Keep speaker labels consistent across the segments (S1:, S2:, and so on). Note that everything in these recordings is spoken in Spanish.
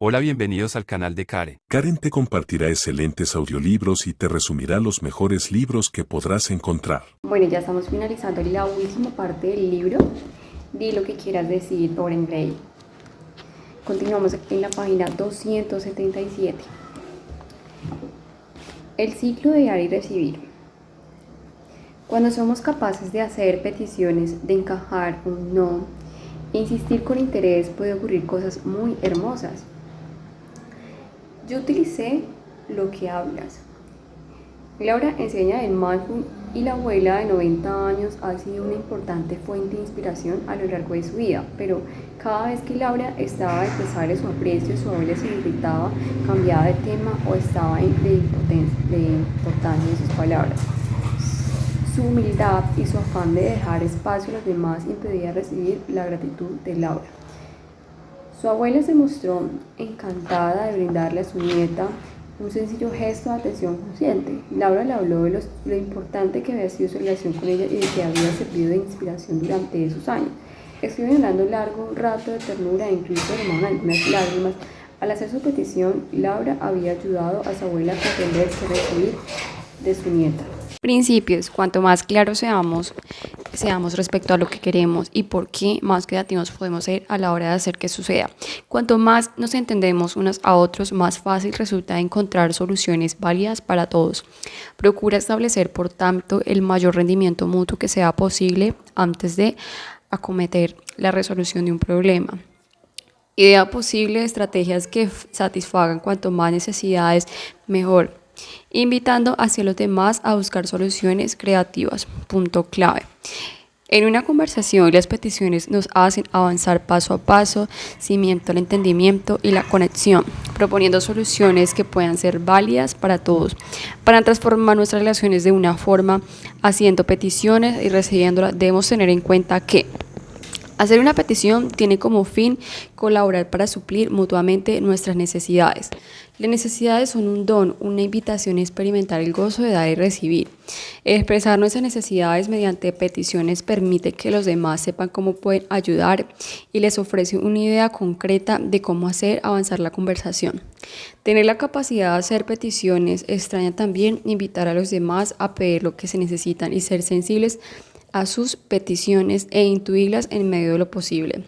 S1: Hola, bienvenidos al canal de Karen.
S2: Karen te compartirá excelentes audiolibros y te resumirá los mejores libros que podrás encontrar.
S3: Bueno, ya estamos finalizando la última parte del libro. Di lo que quieras decir, Dorian Gray. Continuamos en la página 277. El ciclo de dar y recibir. Cuando somos capaces de hacer peticiones, de encajar un no, e insistir con interés, puede ocurrir cosas muy hermosas. Yo utilicé lo que hablas. Laura enseña en mindfulness y la abuela de 90 años ha sido una importante fuente de inspiración a lo largo de su vida, pero cada vez que Laura estaba a expresarle su aprecio, su abuela se irritaba, cambiaba de tema o estaba de importancia en sus palabras. Su humildad y su afán de dejar espacio a los demás impedía recibir la gratitud de Laura. Su abuela se mostró encantada de brindarle a su nieta un sencillo gesto de atención consciente. Laura le habló de lo importante que había sido su relación con ella y de que había servido de inspiración durante esos años. Estuvieron hablando un largo rato de ternura e incluso derramaron algunas lágrimas. Al hacer su petición, Laura había ayudado a su abuela a comprender qué recibir de su nieta. Principios: cuanto más claros seamos respecto a lo que queremos y por qué, más creativos podemos ser a la hora de hacer que suceda. Cuanto más nos entendemos unos a otros, más fácil resulta encontrar soluciones válidas para todos. Procura establecer, por tanto, el mayor rendimiento mutuo que sea posible antes de acometer la resolución de un problema. Idea posible de estrategias que satisfagan cuanto más necesidades, mejor, invitando hacia los demás a buscar soluciones creativas. Punto clave. En una conversación, las peticiones nos hacen avanzar paso a paso, cimiento el entendimiento y la conexión, proponiendo soluciones que puedan ser válidas para todos. Para transformar nuestras relaciones de una forma, haciendo peticiones y recibiéndolas, debemos tener en cuenta que hacer una petición tiene como fin colaborar para suplir mutuamente nuestras necesidades. Las necesidades son un don, una invitación a experimentar el gozo de dar y recibir. Expresar nuestras necesidades mediante peticiones permite que los demás sepan cómo pueden ayudar y les ofrece una idea concreta de cómo hacer avanzar la conversación. Tener la capacidad de hacer peticiones extraña también invitar a los demás a pedir lo que se necesitan y ser sensibles a sus peticiones e intuirlas en medio de lo posible.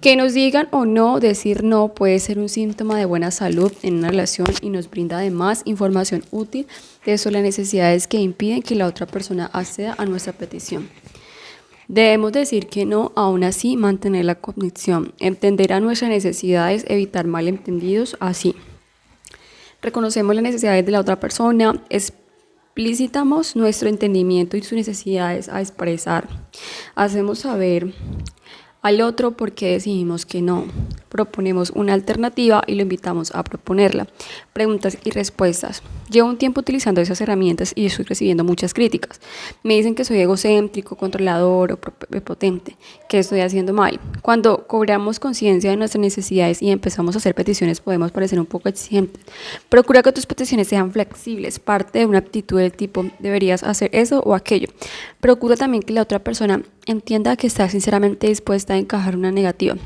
S3: Que nos digan o no, decir no puede ser un síntoma de buena salud en una relación y nos brinda además información útil sobre las necesidades que impiden que la otra persona acceda a nuestra petición. Debemos decir que no, aún así mantener la conexión, entender a nuestras necesidades, evitar malentendidos así. Reconocemos las necesidades de la otra persona, explicitamos nuestro entendimiento y sus necesidades a expresar. Hacemos saber al otro por qué decidimos que no. Proponemos una alternativa y lo invitamos a proponerla. Preguntas y respuestas. Llevo un tiempo utilizando esas herramientas y estoy recibiendo muchas críticas. Me dicen que soy egocéntrico, controlador o prepotente, que estoy haciendo mal. Cuando cobramos conciencia de nuestras necesidades y empezamos a hacer peticiones, podemos parecer un poco exigentes. Procura que tus peticiones sean flexibles, parte de una actitud del tipo deberías hacer eso o aquello. Procura también que la otra persona entienda que estás sinceramente dispuesta a encajar una negativa.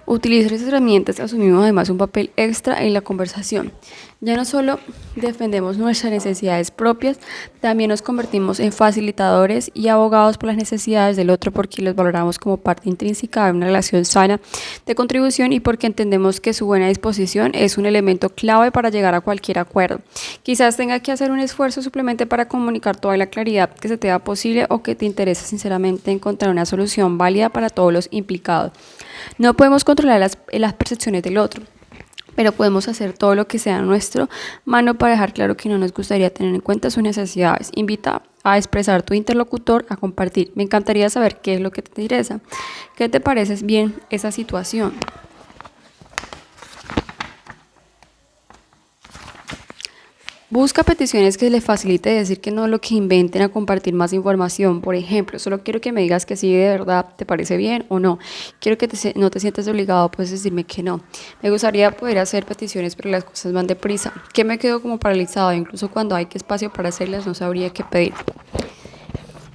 S3: Utilizar esas herramientas asumimos además un papel extra en la conversación. Ya no solo defendemos nuestras necesidades propias, también nos convertimos en facilitadores y abogados por las necesidades del otro porque los valoramos como parte intrínseca de una relación sana de contribución y porque entendemos que su buena disposición es un elemento clave para llegar a cualquier acuerdo. Quizás tenga que hacer un esfuerzo suplementario para comunicar toda la claridad que se te da posible o que te interesa sinceramente encontrar una solución válida para todos los implicados. No podemos controlar las percepciones del otro, pero podemos hacer todo lo que sea en nuestra mano para dejar claro que no nos gustaría tener en cuenta sus necesidades. Invita a expresar tu interlocutor a compartir. Me encantaría saber qué es lo que te interesa. ¿Qué te parece bien esa situación? Busca peticiones que le facilite decir que no, lo que inventen a compartir más información. Por ejemplo, solo quiero que me digas que sí de verdad te parece bien o no. Quiero que no te sientas obligado, puedes decirme que no. Me gustaría poder hacer peticiones, pero las cosas van deprisa. Que me quedo como paralizado, incluso cuando hay espacio para hacerlas, no sabría qué pedir.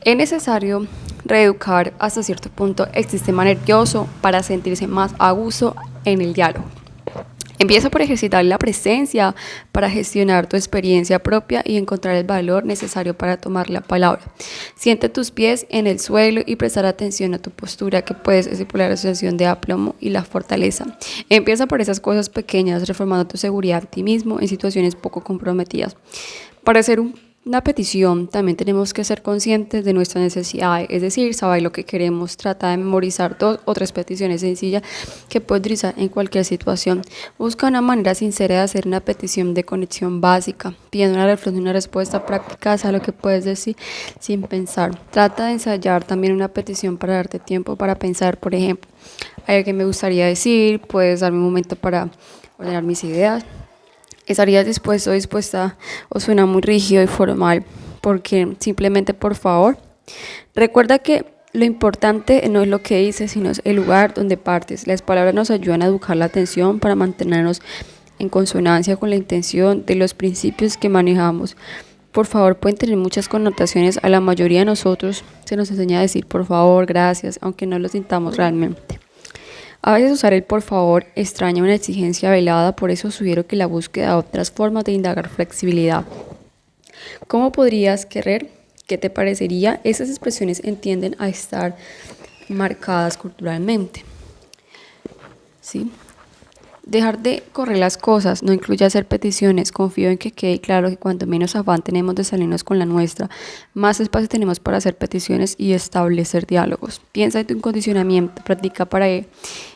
S3: Es necesario reeducar hasta cierto punto el sistema nervioso para sentirse más a gusto en el diálogo. Empieza por ejercitar la presencia para gestionar tu experiencia propia y encontrar el valor necesario para tomar la palabra. Siente tus pies en el suelo y prestar atención a tu postura, que puedes estipular la sensación de aplomo y la fortaleza. Empieza por esas cosas pequeñas, reformando tu seguridad en ti mismo en situaciones poco comprometidas. Para hacer una petición, también tenemos que ser conscientes de nuestras necesidades, es decir, saber lo que queremos. Trata de memorizar 2 o 3 peticiones sencillas que puedes utilizar en cualquier situación. Busca una manera sincera de hacer una petición de conexión básica, pidiendo una reflexión y una respuesta práctica a lo que puedes decir sin pensar. Trata de ensayar también una petición para darte tiempo para pensar. Por ejemplo, hay algo que me gustaría decir, puedes darme un momento para ordenar mis ideas. ¿Estarías dispuesto o dispuesta o suena muy rígido y formal? Porque simplemente por favor. Recuerda que lo importante no es lo que dices, sino es el lugar donde partes. Las palabras nos ayudan a educar la atención para mantenernos en consonancia con la intención de los principios que manejamos. Por favor, pueden tener muchas connotaciones. A la mayoría de nosotros se nos enseña a decir por favor, gracias, aunque no lo sintamos realmente. A veces usar el por favor extraña una exigencia velada, por eso sugiero que la búsqueda de otras formas de indagar flexibilidad. ¿Cómo podrías querer? ¿Qué te parecería? Esas expresiones tienden a estar marcadas culturalmente. ¿Sí? Dejar de correr las cosas no incluye hacer peticiones. Confío en que quede claro que cuanto menos afán tenemos de salirnos con la nuestra, más espacio tenemos para hacer peticiones y establecer diálogos. Piensa en tu incondicionamiento, practica para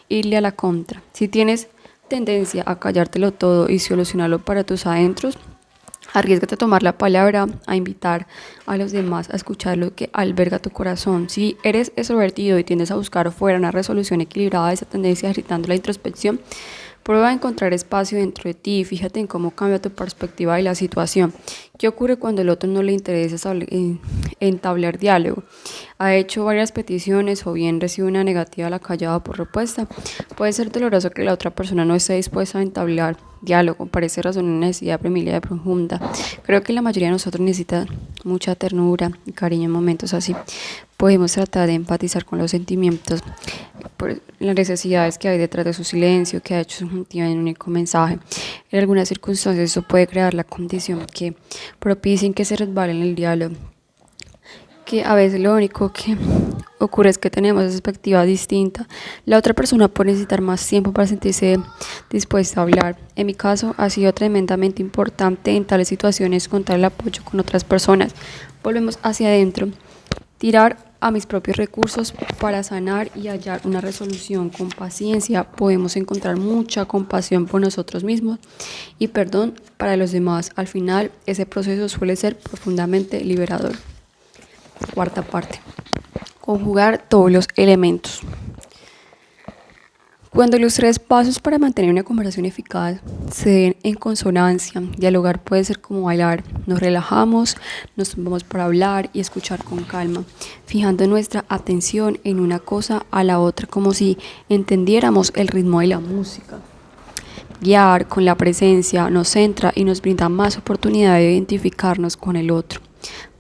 S3: irle a la contra. Si tienes tendencia a callártelo todo y solucionarlo para tus adentros, arriésgate a tomar la palabra, a invitar a los demás a escuchar lo que alberga tu corazón. Si eres extrovertido y tiendes a buscar fuera una resolución equilibrada de esa tendencia agitando la introspección, prueba a encontrar espacio dentro de ti y fíjate en cómo cambia tu perspectiva de la situación. ¿Qué ocurre cuando el otro no le interesa entablar diálogo? ¿Ha hecho varias peticiones o bien recibe una negativa a la callada por respuesta? Puede ser doloroso que la otra persona no esté dispuesta a entablar diálogo. Parece razón una necesidad primitiva y profunda. Creo que la mayoría de nosotros necesita mucha ternura y cariño en momentos así. Podemos tratar de empatizar con los sentimientos, por las necesidades que hay detrás de su silencio, que ha hecho subjuntiva en un único mensaje. En algunas circunstancias eso puede crear la condición que propicien que se resbale en el diálogo, que a veces lo único que ocurre es que tenemos perspectiva distinta. La otra persona puede necesitar más tiempo para sentirse dispuesta a hablar. En mi caso ha sido tremendamente importante en tales situaciones contar el apoyo con otras personas. Volvemos hacia adentro, tirar a mis propios recursos para sanar y hallar una resolución con paciencia. Podemos encontrar mucha compasión por nosotros mismos y perdón para los demás. Al final, ese proceso suele ser profundamente liberador. Cuarta parte. Conjugar todos los elementos. Cuando los 3 pasos para mantener una conversación eficaz se den en consonancia, dialogar puede ser como bailar. Nos relajamos, nos vamos para hablar y escuchar con calma, fijando nuestra atención en una cosa a la otra, como si entendiéramos el ritmo de la música. Guiar con la presencia nos centra y nos brinda más oportunidad de identificarnos con el otro.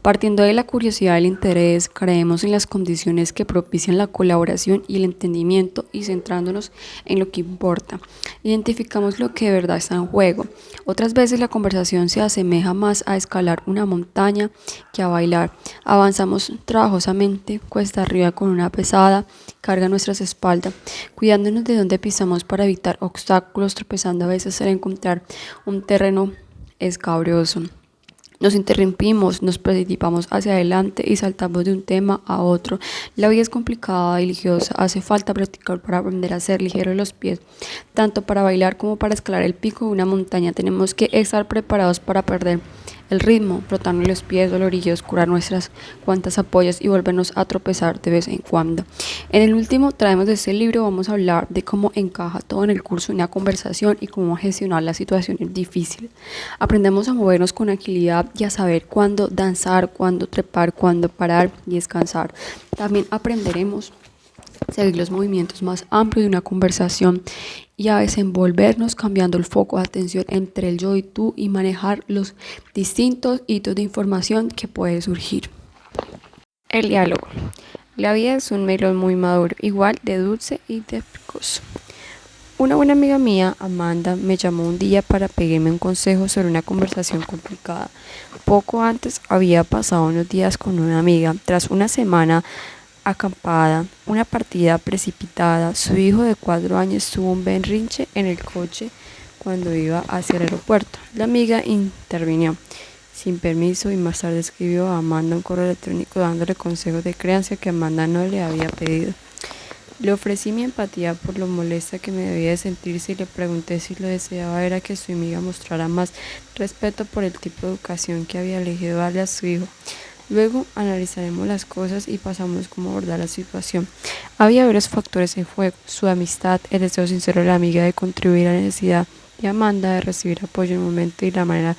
S3: Partiendo de la curiosidad y el interés, creemos en las condiciones que propician la colaboración y el entendimiento y centrándonos en lo que importa. Identificamos lo que de verdad está en juego. Otras veces la conversación se asemeja más a escalar una montaña que a bailar. Avanzamos trabajosamente, cuesta arriba con una pesada carga a nuestras espaldas, cuidándonos de dónde pisamos para evitar obstáculos, tropezando a veces al encontrar un terreno escabroso. Nos interrumpimos, nos precipitamos hacia adelante y saltamos de un tema a otro. La vida es complicada y religiosa. Hace falta practicar para aprender a ser ligeros los pies. Tanto para bailar como para escalar el pico de una montaña tenemos que estar preparados para perder el ritmo, frotarnos los pies dolorillos, curar nuestras cuantas apoyas y volvernos a tropezar de vez en cuando. En el último traemos de este libro vamos a hablar de cómo encaja todo en el curso de una conversación y cómo gestionar las situaciones difíciles. Aprendemos a movernos con agilidad y a saber cuándo danzar, cuándo trepar, cuándo parar y descansar. También aprenderemos a seguir los movimientos más amplios de una conversación y a desenvolvernos cambiando el foco de atención entre el yo y tú y manejar los distintos hitos de información que puede surgir. El diálogo. La vida es un melón muy maduro, igual de dulce y de picoso. Una buena amiga mía, Amanda, me llamó un día para pedirme un consejo sobre una conversación complicada. Poco antes había pasado unos días con una amiga. Tras una semana acampada, una partida precipitada, su hijo de 4 años tuvo un berrinche en el coche cuando iba hacia el aeropuerto. La amiga intervino sin permiso y más tarde escribió a Amanda un correo electrónico dándole consejos de crianza que Amanda no le había pedido. Le ofrecí mi empatía por lo molesta que me debía de sentirse y le pregunté si lo deseaba era que su amiga mostrara más respeto por el tipo de educación que había elegido darle a su hijo. Luego analizaremos las cosas y pasamos cómo abordar la situación. Había varios factores en juego: su amistad, el deseo sincero de la amiga de contribuir a la necesidad de Amanda de recibir apoyo en un momento y la manera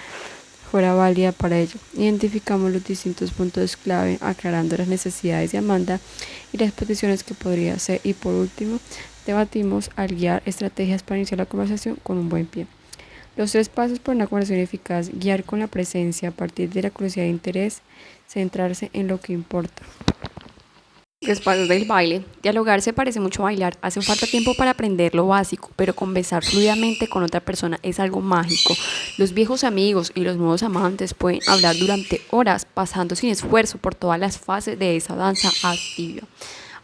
S3: fuera válida para ello. Identificamos los distintos puntos clave, aclarando las necesidades de Amanda y las peticiones que podría hacer, y por último debatimos al guiar estrategias para iniciar la conversación con un buen pie. Los 3 pasos para una conversación eficaz: guiar con la presencia, a partir de la curiosidad e interés, centrarse en lo que importa. Los pasos del baile. Dialogar se parece mucho a bailar. Hace falta tiempo para aprender lo básico, pero conversar fluidamente con otra persona es algo mágico. Los viejos amigos y los nuevos amantes pueden hablar durante horas, pasando sin esfuerzo por todas las fases de esa danza activa.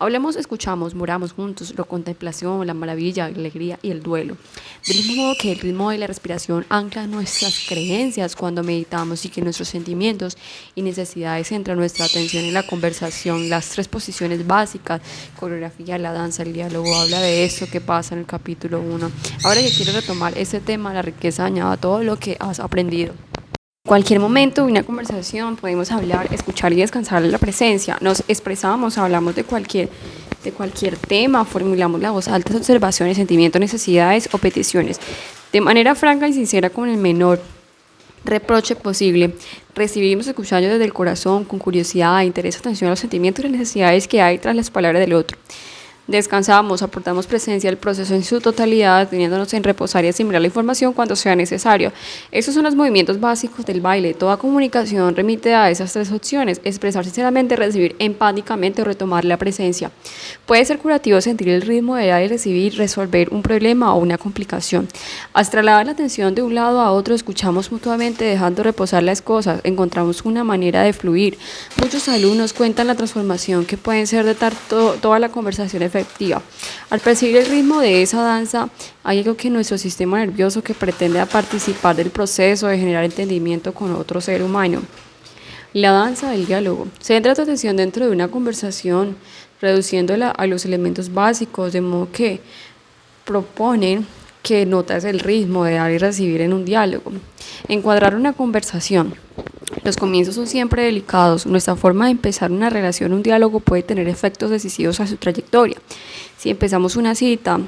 S3: Hablemos, escuchamos, muramos juntos, la contemplación, la maravilla, la alegría y el duelo. Del mismo modo que el ritmo de la respiración ancla nuestras creencias cuando meditamos y que nuestros sentimientos y necesidades centran nuestra atención en la conversación. Las 3 posiciones básicas, coreografía, la danza, el diálogo, habla de esto que pasa en el capítulo 1. Ahora que quiero retomar este tema, la riqueza añada todo lo que has aprendido. Cualquier momento de una conversación podemos hablar, escuchar y descansar en la presencia. Nos expresamos, hablamos de cualquier tema, formulamos la voz alta, observaciones, sentimientos, necesidades o peticiones. De manera franca y sincera, con el menor reproche posible. Recibimos escuchando desde el corazón, con curiosidad, interés, atención a los sentimientos y las necesidades que hay tras las palabras del otro. Descansamos, aportamos presencia al proceso en su totalidad, teniéndonos en reposar y asimilar la información cuando sea necesario. Esos son los movimientos básicos del baile. Toda comunicación remite a esas 3 opciones: expresar sinceramente, recibir empáticamente o retomar la presencia. Puede ser curativo sentir el ritmo de dar y recibir, resolver un problema o una complicación. Al trasladar la atención de un lado a otro, escuchamos mutuamente dejando reposar las cosas, encontramos una manera de fluir. Muchos alumnos cuentan la transformación que pueden ser de toda la conversación efectiva. Al percibir el ritmo de esa danza, hay algo que nuestro sistema nervioso que pretende participar del proceso de generar entendimiento con otro ser humano. La danza del diálogo. Centra tu atención dentro de una conversación, reduciéndola a los elementos básicos, de modo que proponen que notas el ritmo de dar y recibir en un diálogo. Encuadrar una conversación. Los comienzos son siempre delicados. Nuestra forma de empezar una relación, un diálogo, puede tener efectos decisivos a su trayectoria. Si empezamos una cita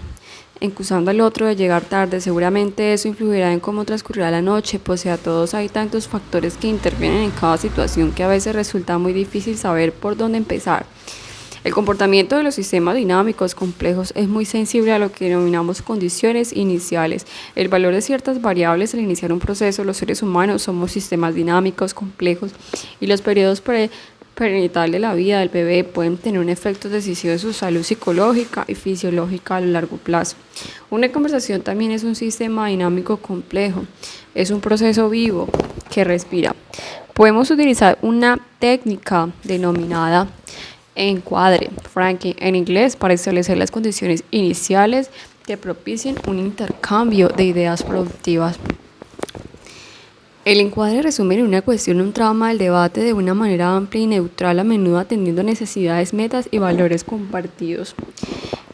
S3: acusando al otro de llegar tarde, seguramente eso influirá en cómo transcurrirá la noche, pues a todos hay tantos factores que intervienen en cada situación que a veces resulta muy difícil saber por dónde empezar. El comportamiento de los sistemas dinámicos complejos es muy sensible a lo que denominamos condiciones iniciales. El valor de ciertas variables al iniciar un proceso. Los seres humanos somos sistemas dinámicos complejos y los periodos perinatal de la vida del bebé pueden tener un efecto decisivo en su salud psicológica y fisiológica a lo largo plazo. Una conversación también es un sistema dinámico complejo. Es un proceso vivo que respira. Podemos utilizar una técnica denominada encuadre, framing en inglés, para establecer las condiciones iniciales que propicien un intercambio de ideas productivas. El encuadre resume en una cuestión un trama del debate de una manera amplia y neutral, a menudo atendiendo a necesidades, metas y valores compartidos.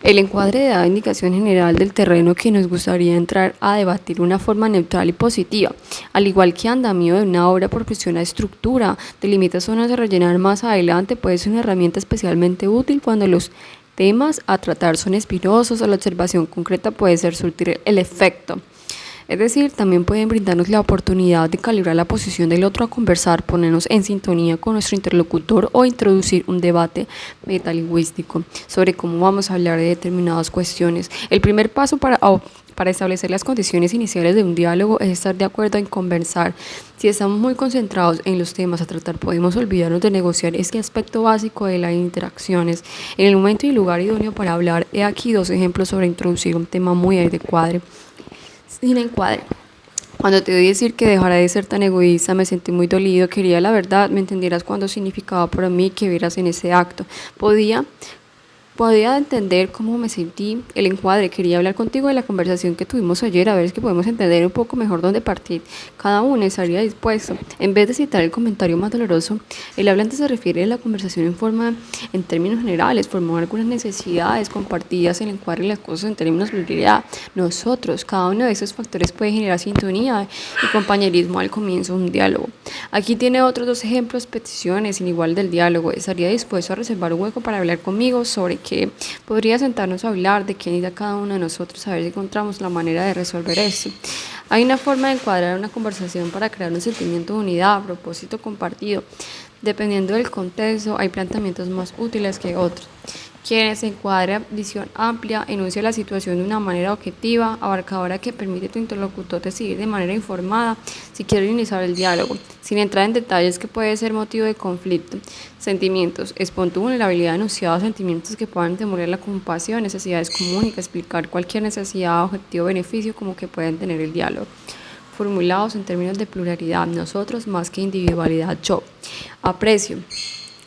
S3: El encuadre da indicación general del terreno que nos gustaría entrar a debatir de una forma neutral y positiva. Al igual que andamio de una obra, proporciona estructura, delimita zonas a rellenar más adelante, puede ser una herramienta especialmente útil cuando los temas a tratar son espinosos o la observación concreta puede ser surtir el efecto. Es decir, también pueden brindarnos la oportunidad de calibrar la posición del otro a conversar, ponernos en sintonía con nuestro interlocutor o introducir un debate metalingüístico sobre cómo vamos a hablar de determinadas cuestiones. El primer paso para Para establecer las condiciones iniciales de un diálogo es estar de acuerdo en conversar. Si estamos muy concentrados en los temas a tratar, podemos olvidarnos de negociar este aspecto básico de las interacciones. En el momento y lugar idóneo para hablar, he aquí 2 ejemplos sobre introducir un tema muy de cuadre. Sin encuadre. Cuando te oí decir que dejara de ser tan egoísta, me sentí muy dolido. Quería la verdad, me entendieras cuánto significaba para mí que vieras en ese acto. Podía entender cómo me sentí. El encuadre: quería hablar contigo de la conversación que tuvimos ayer, a ver si podemos entender un poco mejor dónde partir. Cada uno estaría dispuesto. En vez de citar el comentario más doloroso, el hablante se refiere a la conversación en términos generales, formó algunas necesidades compartidas. El encuadre las cosas en términos de prioridad. Nosotros, cada uno de esos factores puede generar sintonía y compañerismo al comienzo de un diálogo. Aquí tiene otros 2 ejemplos: peticiones sin igual del diálogo. Estaría dispuesto a reservar un hueco para hablar conmigo sobre que podría sentarnos a hablar de qué necesita cada uno de nosotros, a ver si encontramos la manera de resolver esto. Hay una forma de encuadrar una conversación para crear un sentimiento de unidad, propósito compartido. Dependiendo del contexto, hay planteamientos más útiles que otros. Quienes encuadra visión amplia, enuncia la situación de una manera objetiva, abarcadora, que permite a tu interlocutor decidir de manera informada si quiere iniciar el diálogo, sin entrar en detalles que puede ser motivo de conflicto. Sentimientos: expon tu vulnerabilidad enunciada, sentimientos que puedan demoler la compasión. Necesidades: comunica, explicar cualquier necesidad, objetivo, beneficio como que puedan tener el diálogo. Formulados en términos de pluralidad: nosotros más que individualidad, yo. Aprecio: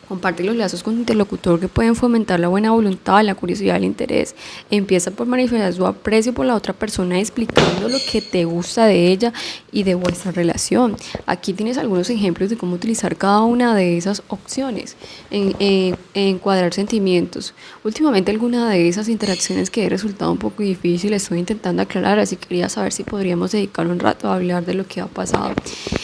S3: comparte los lazos con tu interlocutor que pueden fomentar la buena voluntad, la curiosidad, el interés. Empieza por manifestar su aprecio por la otra persona, explicando lo que te gusta de ella y de vuestra relación. Aquí tienes algunos ejemplos de cómo utilizar cada una de esas opciones en encuadrar sentimientos. Últimamente, alguna de esas interacciones que he resultado un poco difícil, estoy intentando aclarar, así quería saber si podríamos dedicar un rato a hablar de lo que ha pasado.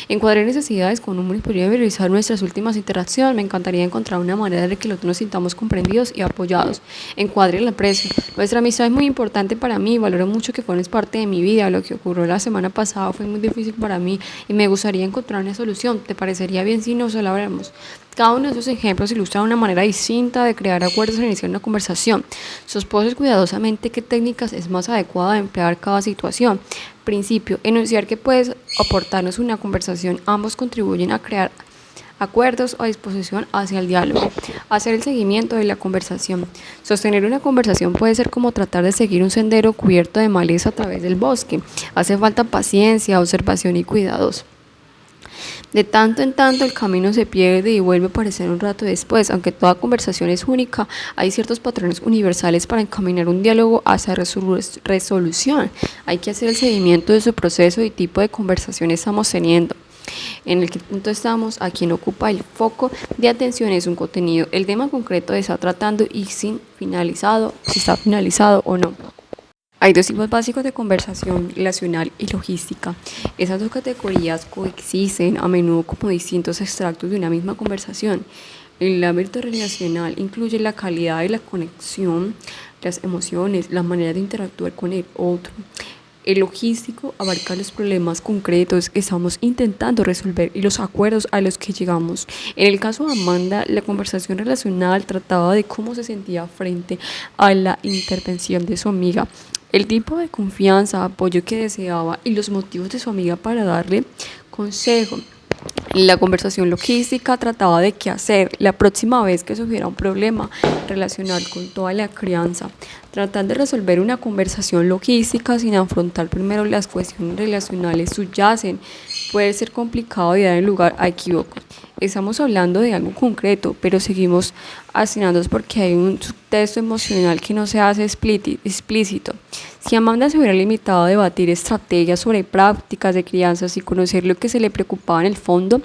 S3: Encuadrar necesidades con números podría revisar nuestras últimas interacciones. Me encantaría encontrar una manera de que los dos nos sintamos comprendidos y apoyados. Encuadre el aprecio: nuestra amistad es muy importante para mí, valoro mucho que formes parte de mi vida. Lo que ocurrió la semana pasada fue muy difícil para mí y me gustaría encontrar una solución. ¿Te parecería bien si nos habláramos? Cada uno de esos ejemplos ilustra una manera distinta de crear acuerdos al iniciar una conversación. Sosposes cuidadosamente qué técnicas es más adecuada de emplear cada situación. Principio: enunciar que puedes aportarnos una conversación. Ambos contribuyen a crear acuerdos o disposición hacia el diálogo. Hacer el seguimiento de la conversación. Sostener una conversación puede ser como tratar de seguir un sendero cubierto de maleza a través del bosque. Hace falta paciencia, observación y cuidados. De tanto en tanto el camino se pierde y vuelve a aparecer un rato después. Aunque toda conversación es única, hay ciertos patrones universales para encaminar un diálogo hacia resolución. Hay que hacer el seguimiento de su proceso y tipo de conversación estamos teniendo. En el que punto estamos, a quien ocupa el foco de atención es un contenido, el tema concreto de está tratando y si está finalizado o no. Hay 2 tipos básicos de conversación: relacional y logística. Esas 2 categorías coexisten a menudo como distintos extractos de una misma conversación. El ámbito relacional incluye la calidad de la conexión, las emociones, la manera de interactuar con el otro. El logístico abarca los problemas concretos que estamos intentando resolver y los acuerdos a los que llegamos. En el caso de Amanda, la conversación relacional trataba de cómo se sentía frente a la intervención de su amiga, el tipo de confianza, apoyo que deseaba y los motivos de su amiga para darle consejo. La conversación logística trataba de qué hacer la próxima vez que surgiera un problema relacional con toda la crianza. Tratar de resolver una conversación logística sin afrontar primero las cuestiones relacionales subyacen puede ser complicado y dar lugar a equívocos. Estamos hablando de algo concreto, pero seguimos asignándonos porque hay un subtexto emocional que no se hace explícito. Si Amanda se hubiera limitado a debatir estrategias sobre prácticas de crianza y conocer lo que se le preocupaba en el fondo,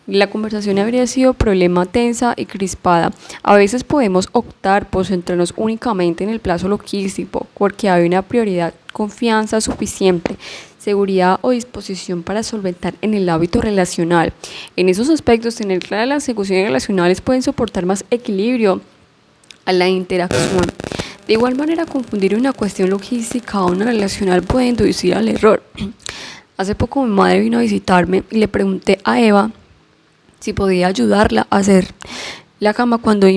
S3: la conversación habría sido problema tensa y crispada. A veces podemos optar por centrarnos únicamente en el plazo logístico porque hay una prioridad, confianza suficiente, seguridad o disposición para solventar en el hábito relacional. En esos aspectos, tener claras las ejecuciones relacionales pueden soportar más equilibrio a la interacción. De igual manera, confundir una cuestión logística o una relacional puede inducir al error. Hace poco mi madre vino a visitarme y le pregunté a Eva si podía ayudarla a hacer la cama cuando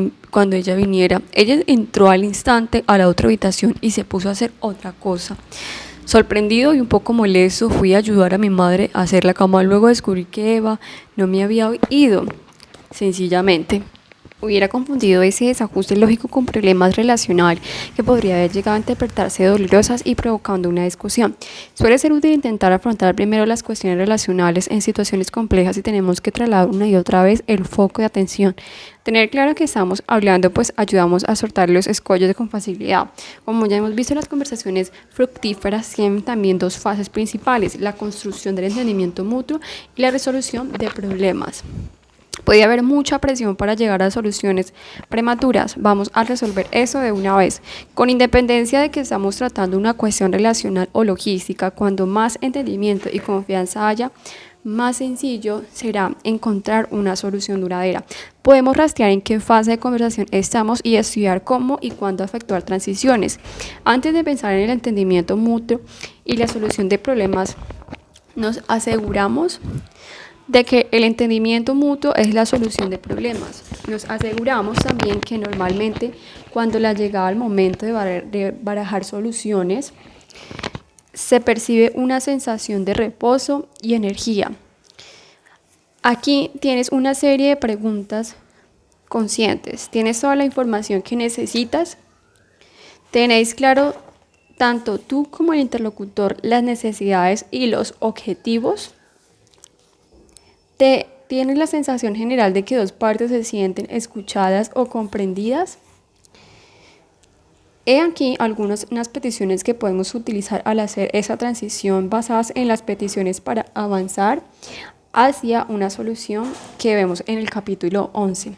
S3: ella viniera. Ella entró al instante a la otra habitación y se puso a hacer otra cosa.
S4: Sorprendido y un poco molesto, fui a ayudar a mi madre a hacer la cama. Luego descubrí que Eva no me había oído. Sencillamente, hubiera confundido ese desajuste lógico con problemas relacionales que podría haber llegado a interpretarse dolorosas y provocando una discusión. Suele ser útil intentar afrontar primero las cuestiones relacionales en situaciones complejas y tenemos que trasladar una y otra vez el foco de atención. Tener claro que estamos hablando, pues ayudamos a soltar los escollos con facilidad. Como ya hemos visto, las conversaciones fructíferas tienen también dos fases principales: la construcción del entendimiento mutuo y la resolución de problemas. Puede haber mucha presión para llegar a soluciones prematuras. Vamos a resolver eso de una vez. Con independencia de que estamos tratando una cuestión relacional o logística, cuando más entendimiento y confianza haya, más sencillo será encontrar una solución duradera. Podemos rastrear en qué fase de conversación estamos y estudiar cómo y cuándo efectuar transiciones. Antes de pensar en el entendimiento mutuo y la solución de problemas, nos aseguramos de que el entendimiento mutuo es la solución de problemas. Nos aseguramos también que normalmente cuando la llegada al momento de barajar soluciones, se percibe una sensación de reposo y energía. Aquí tienes una serie de preguntas conscientes. ¿Tienes toda la información que necesitas? ¿Tenéis claro tanto tú como el interlocutor las necesidades y los objetivos? ¿Tienes la sensación general de que dos partes se sienten escuchadas o comprendidas? He aquí unas peticiones que podemos utilizar al hacer esa transición, basadas en las peticiones para avanzar hacia una solución que vemos en el capítulo 11.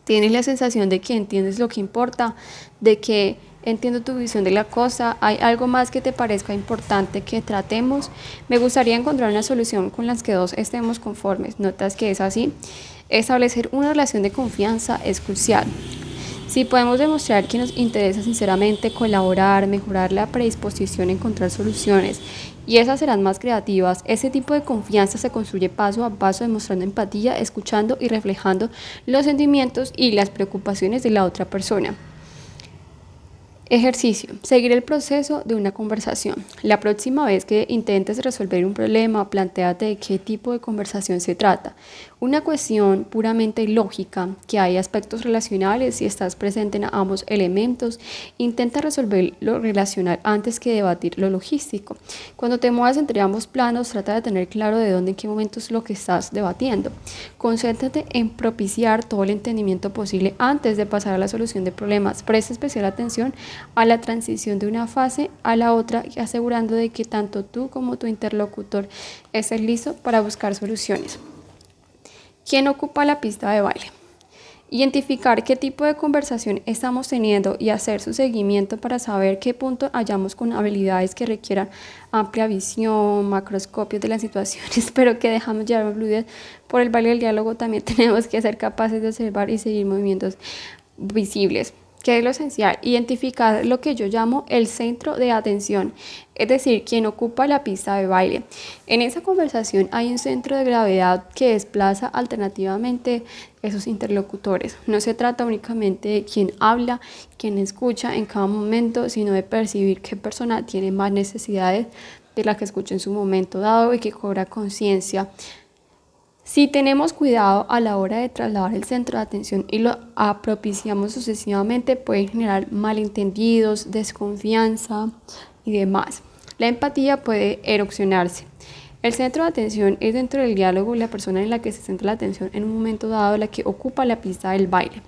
S4: ¿Tienes la sensación de que entiendes lo que importa, de que entiendo tu visión de la cosa? ¿Hay algo más que te parezca importante que tratemos? Me gustaría encontrar una solución con la que dos estemos conformes. ¿Notas que es así? Establecer una relación de confianza es crucial. Si podemos demostrar que nos interesa sinceramente colaborar, mejorar la predisposición a encontrar soluciones, y esas serán más creativas, ese tipo de confianza se construye paso a paso, demostrando empatía, escuchando y reflejando los sentimientos y las preocupaciones de la otra persona. Ejercicio. Seguir el proceso de una conversación. La próxima vez que intentes resolver un problema, plantéate de qué tipo de conversación se trata. Una cuestión puramente lógica, que hay aspectos relacionales. Si estás presente en ambos elementos, intenta resolver lo relacional antes que debatir lo logístico. Cuando te muevas entre ambos planos, trata de tener claro de dónde, en qué momento es lo que estás debatiendo. Concéntrate en propiciar todo el entendimiento posible antes de pasar a la solución de problemas. Presta especial atención a la transición de una fase a la otra, asegurando de que tanto tú como tu interlocutor estén listos para buscar soluciones. ¿Quién ocupa la pista de baile? Identificar qué tipo de conversación estamos teniendo y hacer su seguimiento para saber qué punto hallamos con habilidades que requieran amplia visión, macroscopios de las situaciones, pero que dejamos llevar fluidez por el baile del diálogo. También tenemos que ser capaces de observar y seguir movimientos visibles. ¿Qué es lo esencial? Identificar lo que yo llamo el centro de atención, es decir, quien ocupa la pista de baile. En esa conversación hay un centro de gravedad que desplaza alternativamente esos interlocutores. No se trata únicamente de quien habla, quien escucha en cada momento, sino de percibir qué persona tiene más necesidades de la que escucha en su momento dado y que cobra conciencia. Si tenemos cuidado a la hora de trasladar el centro de atención y lo propiciamos sucesivamente, pueden generar malentendidos, desconfianza y demás. La empatía puede erosionarse. El centro de atención es dentro del diálogo la persona en la que se centra la atención en un momento dado, la que ocupa la pista del baile.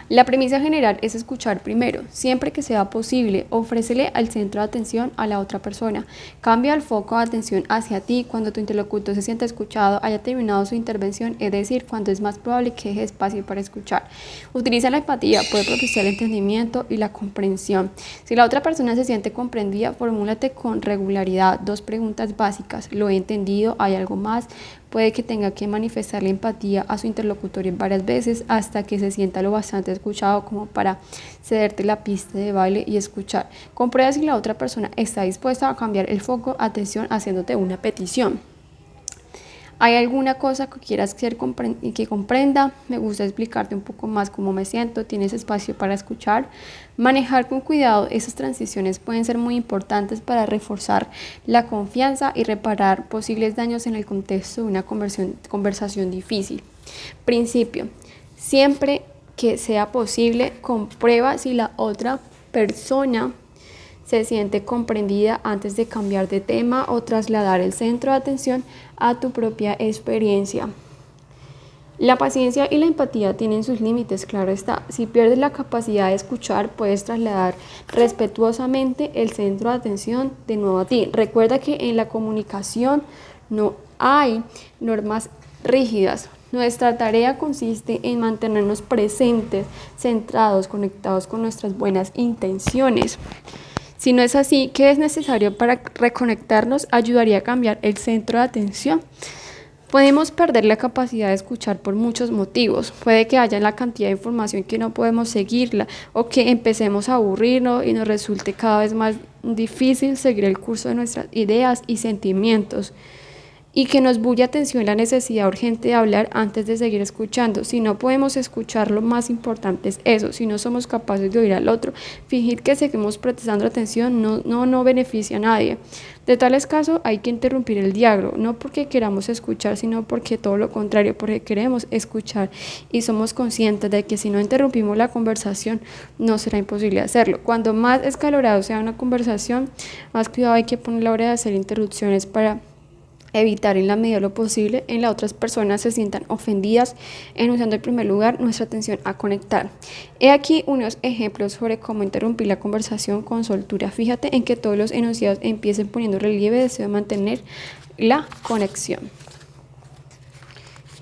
S4: La premisa general es escuchar primero. Siempre que sea posible, ofrécele al centro de atención a la otra persona. Cambia el foco de atención hacia ti cuando tu interlocutor se sienta escuchado, haya terminado su intervención, es decir, cuando es más probable que deje espacio para escuchar. Utiliza la empatía, puede propiciar el entendimiento y la comprensión. Si la otra persona se siente comprendida, formúlate con regularidad 2 preguntas básicas. ¿Lo he entendido? ¿Hay algo más? Puede que tenga que manifestarle empatía a su interlocutor varias veces hasta que se sienta lo bastante escuchado como para cederte la pista de baile y escuchar. Comprueba si la otra persona está dispuesta a cambiar el foco de atención haciéndote una petición. ¿Hay alguna cosa que quieras que comprenda? Me gusta explicarte un poco más cómo me siento. ¿Tienes espacio para escuchar? Manejar con cuidado esas transiciones pueden ser muy importantes para reforzar la confianza y reparar posibles daños en el contexto de una conversación difícil. Principio: siempre que sea posible, comprueba si la otra persona se siente comprendida antes de cambiar de tema o trasladar el centro de atención a tu propia experiencia. La paciencia y la empatía tienen sus límites, claro está. Si pierdes la capacidad de escuchar, puedes trasladar respetuosamente el centro de atención de nuevo a ti. Recuerda que en la comunicación no hay normas rígidas. Nuestra tarea consiste en mantenernos presentes, centrados, conectados con nuestras buenas intenciones. Si no es así, ¿qué es necesario para reconectarnos? Ayudaría a cambiar el centro de atención. Podemos perder la capacidad de escuchar por muchos motivos. Puede que haya la cantidad de información que no podemos seguirla, o que empecemos a aburrirnos y nos resulte cada vez más difícil seguir el curso de nuestras ideas y sentimientos, y que nos bulle atención la necesidad urgente de hablar antes de seguir escuchando. Si no podemos escuchar, lo más importante es eso. Si no somos capaces de oír al otro, fingir que seguimos prestando atención no beneficia a nadie. De tales casos hay que interrumpir el diálogo, no porque queramos escuchar, sino porque todo lo contrario, porque queremos escuchar y somos conscientes de que si no interrumpimos la conversación, no será imposible hacerlo. Cuando más escalorado sea una conversación, más cuidado hay que poner a la hora de hacer interrupciones para evitar en la medida de lo posible en las otras personas se sientan ofendidas, enunciando en primer lugar nuestra atención a conectar. He aquí unos ejemplos sobre cómo interrumpir la conversación con soltura. Fíjate en que todos los enunciados empiecen poniendo relieve deseo de mantener la conexión.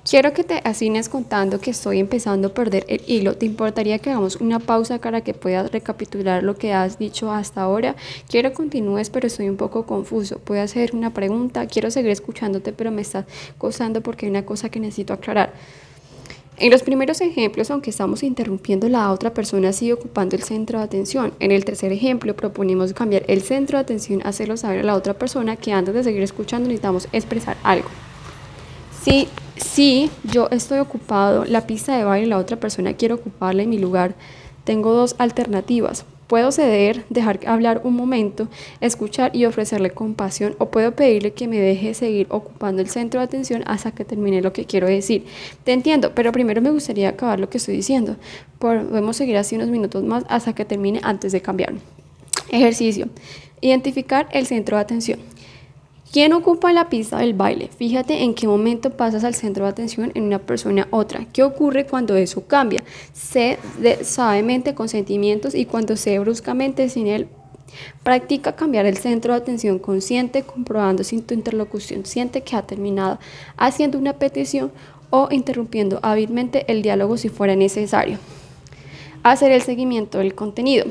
S4: Quiero que te asignes contando que estoy empezando a perder el hilo. ¿Te importaría que hagamos una pausa para que puedas recapitular lo que has dicho hasta ahora? Quiero que continúes, pero estoy un poco confuso. ¿Puedo hacer una pregunta? Quiero seguir escuchándote, pero me está costando porque hay una cosa que necesito aclarar. En los primeros ejemplos, aunque estamos interrumpiendo, la otra persona sigue ocupando el centro de atención. En el tercer ejemplo, proponemos cambiar el centro de atención, hacerlo saber a la otra persona que antes de seguir escuchando necesitamos expresar algo. Si yo estoy ocupado, la pista de baile, la otra persona quiere ocuparla en mi lugar, tengo dos alternativas. Puedo ceder, dejar hablar un momento, escuchar y ofrecerle compasión, o puedo pedirle que me deje seguir ocupando el centro de atención hasta que termine lo que quiero decir. Te entiendo, pero primero me gustaría acabar lo que estoy diciendo. Podemos seguir así unos minutos más hasta que termine antes de cambiar. Ejercicio: identificar el centro de atención. ¿Quién ocupa la pista del baile? Fíjate en qué momento pasas al centro de atención en una persona u otra. ¿Qué ocurre cuando eso cambia? Sé suavemente, con sentimientos, y cuando sé bruscamente, sin él. Practica cambiar el centro de atención consciente, comprobando si tu interlocución siente que ha terminado, haciendo una petición o interrumpiendo hábilmente el diálogo si fuera necesario. Hacer el seguimiento del contenido.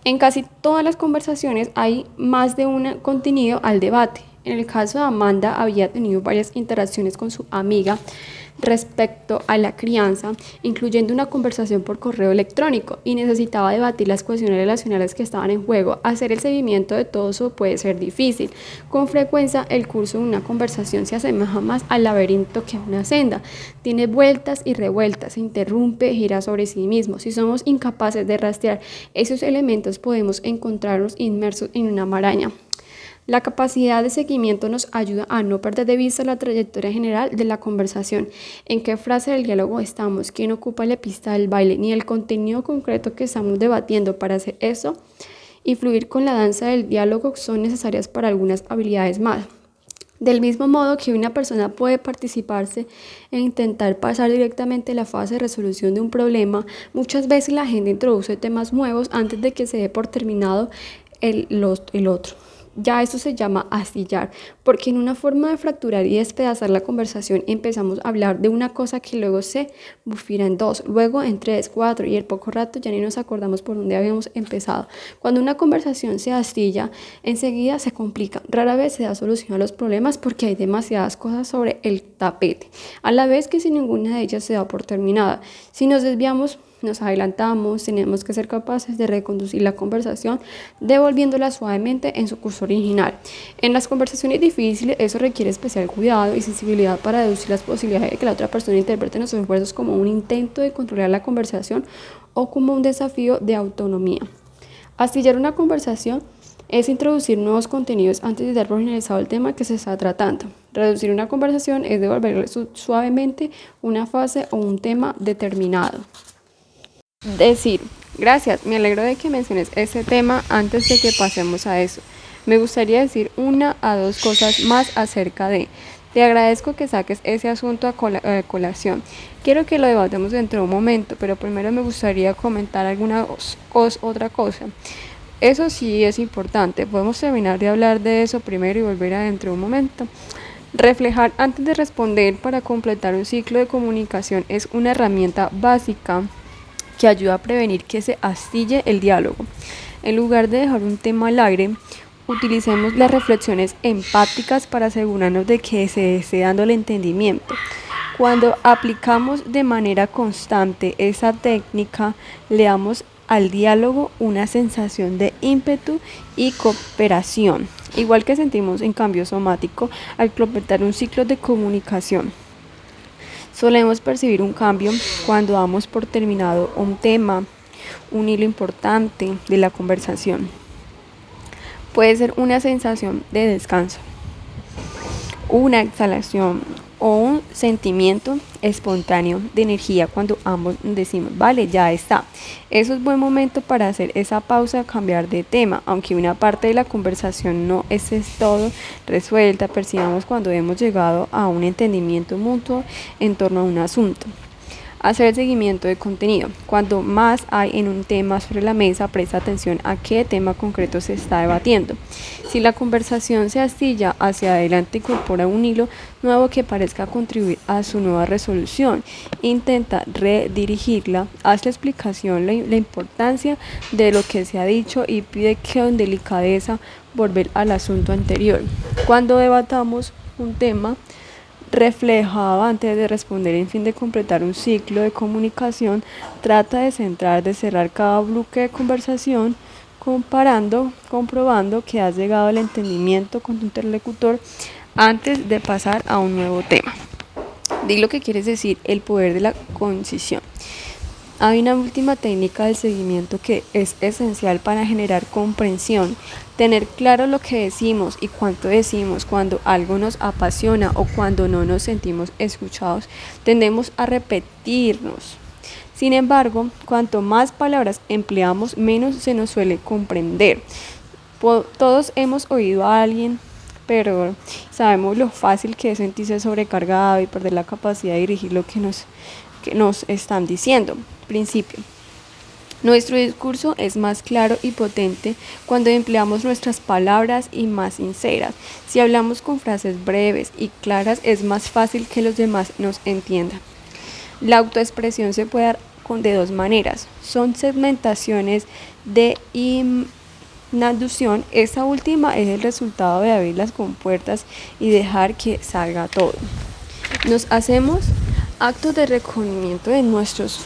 S4: En casi todas las conversaciones hay más de un contenido al debate. En el caso de Amanda, había tenido varias interacciones con su amiga respecto a la crianza, incluyendo una conversación por correo electrónico, y necesitaba debatir las cuestiones relacionales que estaban en juego. Hacer el seguimiento de todo eso puede ser difícil. Con frecuencia, el curso de una conversación se asemeja más al laberinto que a una senda. Tiene vueltas y revueltas, se interrumpe, gira sobre sí mismo. Si somos incapaces de rastrear esos elementos, podemos encontrarnos inmersos en una maraña. La capacidad de seguimiento nos ayuda a no perder de vista la trayectoria general de la conversación, en qué frase del diálogo estamos, quién ocupa la pista del baile, ni el contenido concreto que estamos debatiendo. Para hacer eso y fluir con la danza del diálogo son necesarias para algunas habilidades más. Del mismo modo que una persona puede participarse en intentar pasar directamente la fase de resolución de un problema, muchas veces la gente introduce temas nuevos antes de que se dé por terminado el otro. Ya esto se llama astillar, porque en una forma de fracturar y despedazar la conversación empezamos a hablar de una cosa que luego se bifurca en dos, luego en tres, cuatro, y al poco rato ya ni nos acordamos por dónde habíamos empezado. Cuando una conversación se astilla, enseguida se complica. Rara vez se da solución a los problemas porque hay demasiadas cosas sobre el tapete, a la vez que sin ninguna de ellas se da por terminada. Si nos desviamos nos adelantamos, tenemos que ser capaces de reconducir la conversación, devolviéndola suavemente en su curso original. En las conversaciones difíciles, eso requiere especial cuidado y sensibilidad para deducir las posibilidades de que la otra persona interprete nuestros esfuerzos como un intento de controlar la conversación o como un desafío de autonomía. Astillar una conversación es introducir nuevos contenidos antes de dar por finalizado el tema que se está tratando. Reducir una conversación es devolverle suavemente una fase o un tema determinado. Decir, gracias, me alegro de que menciones ese tema antes de que pasemos a eso. Me gustaría decir 1 a 2 cosas más acerca de. Te agradezco que saques ese asunto a colación. Quiero que lo debatamos dentro de un momento, pero primero me gustaría comentar otra cosa. Eso sí es importante. Podemos terminar de hablar de eso primero y volver a dentro de un momento. Reflejar antes de responder para completar un ciclo de comunicación es una herramienta básica que ayuda a prevenir que se astille el diálogo. En lugar de dejar un tema al aire, utilicemos las reflexiones empáticas para asegurarnos de que se esté dando el entendimiento. Cuando aplicamos de manera constante esa técnica, le damos al diálogo una sensación de ímpetu y cooperación, igual que sentimos en cambio somático al completar un ciclo de comunicación. Solemos percibir un cambio cuando damos por terminado un tema, un hilo importante de la conversación. Puede ser una sensación de descanso, una exhalación o un sentimiento espontáneo de energía cuando ambos decimos, vale, ya está. Eso es buen momento para hacer esa pausa, cambiar de tema, aunque una parte de la conversación no es todo resuelta, percibamos cuando hemos llegado a un entendimiento mutuo en torno a un asunto. Hacer seguimiento de contenido. Cuando más hay en un tema sobre la mesa, presta atención a qué tema concreto se está debatiendo. Si la conversación se astilla hacia adelante, incorpora un hilo nuevo que parezca contribuir a su nueva resolución. Intenta redirigirla, haz la explicación, la importancia de lo que se ha dicho y pide que con delicadeza volver al asunto anterior. Cuando debatamos un tema reflejado antes de responder en fin de completar un ciclo de comunicación, trata de cerrar cada bloque de conversación, comprobando que has llegado al entendimiento con tu interlocutor antes de pasar a un nuevo tema. Di lo que quieres decir, el poder de la concisión. Hay una última técnica del seguimiento que es esencial para generar comprensión. Tener claro lo que decimos y cuánto decimos. Cuando algo nos apasiona o cuando no nos sentimos escuchados, tendemos a repetirnos. Sin embargo, cuanto más palabras empleamos, menos se nos suele comprender. Todos hemos oído a alguien, pero sabemos lo fácil que es sentirse sobrecargado y perder la capacidad de dirigir lo que nos están diciendo. Principio. Nuestro discurso es más claro y potente cuando empleamos nuestras palabras y más sinceras. Si hablamos con frases breves y claras, es más fácil que los demás nos entiendan. La autoexpresión se puede dar de 2 maneras. Son segmentaciones de inadducción. Esta última es el resultado de abrir las compuertas y dejar que salga todo. Nos hacemos actos de reconocimiento de nuestros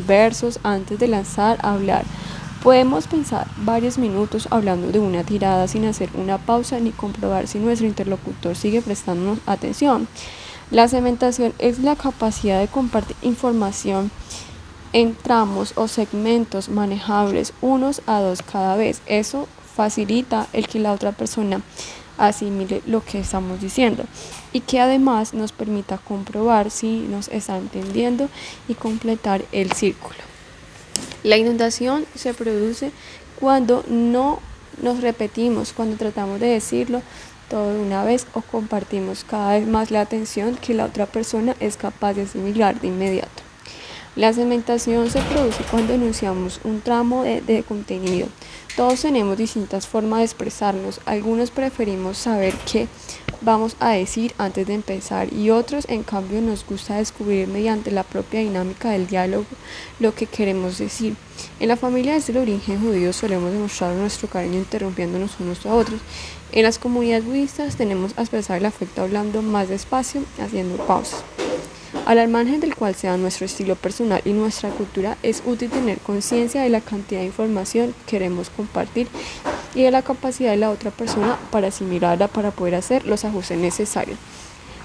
S4: versos antes de lanzar a hablar. Podemos pensar varios minutos hablando de una tirada sin hacer una pausa ni comprobar si nuestro interlocutor sigue prestándonos atención. La segmentación es la capacidad de compartir información en tramos o segmentos manejables, 1 a 2 cada vez. Eso facilita el que la otra persona asimile lo que estamos diciendo y que además nos permita comprobar si nos está entendiendo y completar el círculo. La inundación se produce cuando no nos repetimos, cuando tratamos de decirlo todo de una vez o compartimos cada vez más la atención que la otra persona es capaz de asimilar de inmediato. La segmentación se produce cuando enunciamos un tramo de contenido. Todos tenemos distintas formas de expresarnos. Algunos preferimos saber qué vamos a decir antes de empezar y otros, en cambio, nos gusta descubrir mediante la propia dinámica del diálogo lo que queremos decir. En la familia desde el origen judío solemos demostrar nuestro cariño interrumpiéndonos unos a otros. En las comunidades budistas tenemos a expresar el afecto hablando más despacio, haciendo pausas. Al margen del cual sea nuestro estilo personal y nuestra cultura, es útil tener conciencia de la cantidad de información que queremos compartir y de la capacidad de la otra persona para asimilarla para poder hacer los ajustes necesarios.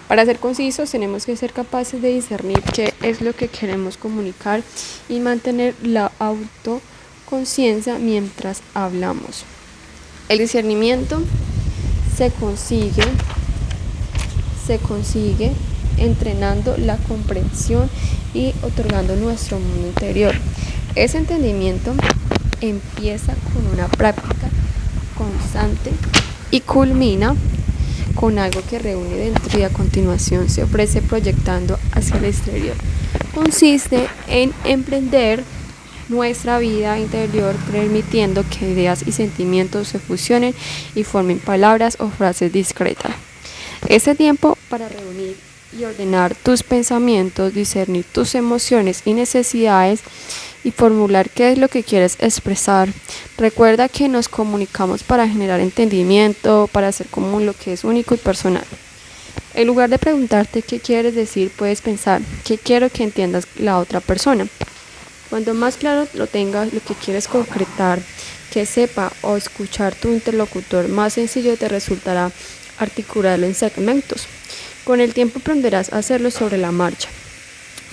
S4: Para ser concisos, tenemos que ser capaces de discernir qué es lo que queremos comunicar y mantener la autoconciencia mientras hablamos. El discernimiento se consigue entrenando la comprensión y otorgando nuestro mundo interior. Ese entendimiento empieza con una práctica constante y culmina con algo que reúne dentro y a continuación se ofrece proyectando hacia el exterior. Consiste en emprender nuestra vida interior permitiendo que ideas y sentimientos se fusionen y formen palabras o frases discretas. Ese tiempo para reunir y ordenar tus pensamientos, discernir tus emociones y necesidades y formular qué es lo que quieres expresar. Recuerda que nos comunicamos para generar entendimiento, para hacer común lo que es único y personal. En lugar de preguntarte qué quieres decir, puedes pensar qué quiero que entiendas la otra persona. Cuanto más claro lo tengas, lo que quieres concretar, que sepa o escuchar tu interlocutor, más sencillo te resultará articularlo en segmentos. Con el tiempo aprenderás a hacerlo sobre la marcha.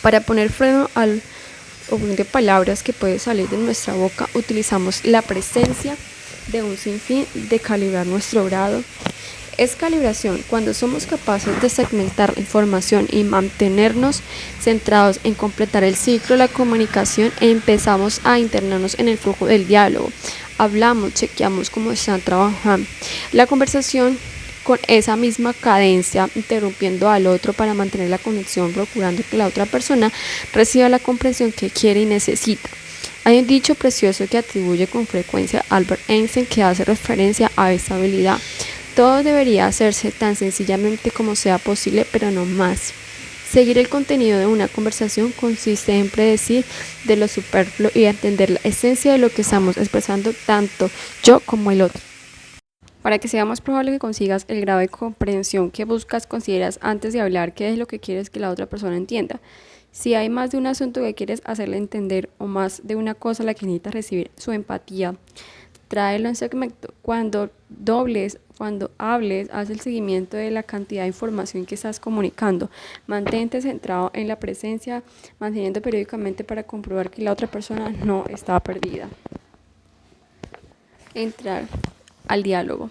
S4: Para poner freno al de palabras que puede salir de nuestra boca, utilizamos la presencia de un sinfín de calibrar nuestro grado. Es calibración cuando somos capaces de segmentar la información y mantenernos centrados en completar el ciclo de la comunicación e empezamos a internarnos en el flujo del diálogo. Hablamos, chequeamos cómo están trabajando. La conversación con esa misma cadencia, interrumpiendo al otro para mantener la conexión, procurando que la otra persona reciba la comprensión que quiere y necesita. Hay un dicho precioso que atribuye con frecuencia a Albert Einstein que hace referencia a esta habilidad. Todo debería hacerse tan sencillamente como sea posible, pero no más. Seguir el contenido de una conversación consiste en predecir de lo superfluo y entender la esencia de lo que estamos expresando tanto yo como el otro. Para que sea más probable que consigas el grado de comprensión que buscas, consideras antes de hablar qué es lo que quieres que la otra persona entienda. Si hay más de un asunto que quieres hacerle entender o más de una cosa a la que necesitas recibir su empatía, tráelo en segmento. Cuando hables, haz el seguimiento de la cantidad de información que estás comunicando. Mantente centrado en la presencia, manteniendo periódicamente para comprobar que la otra persona no está perdida. Entrar al diálogo.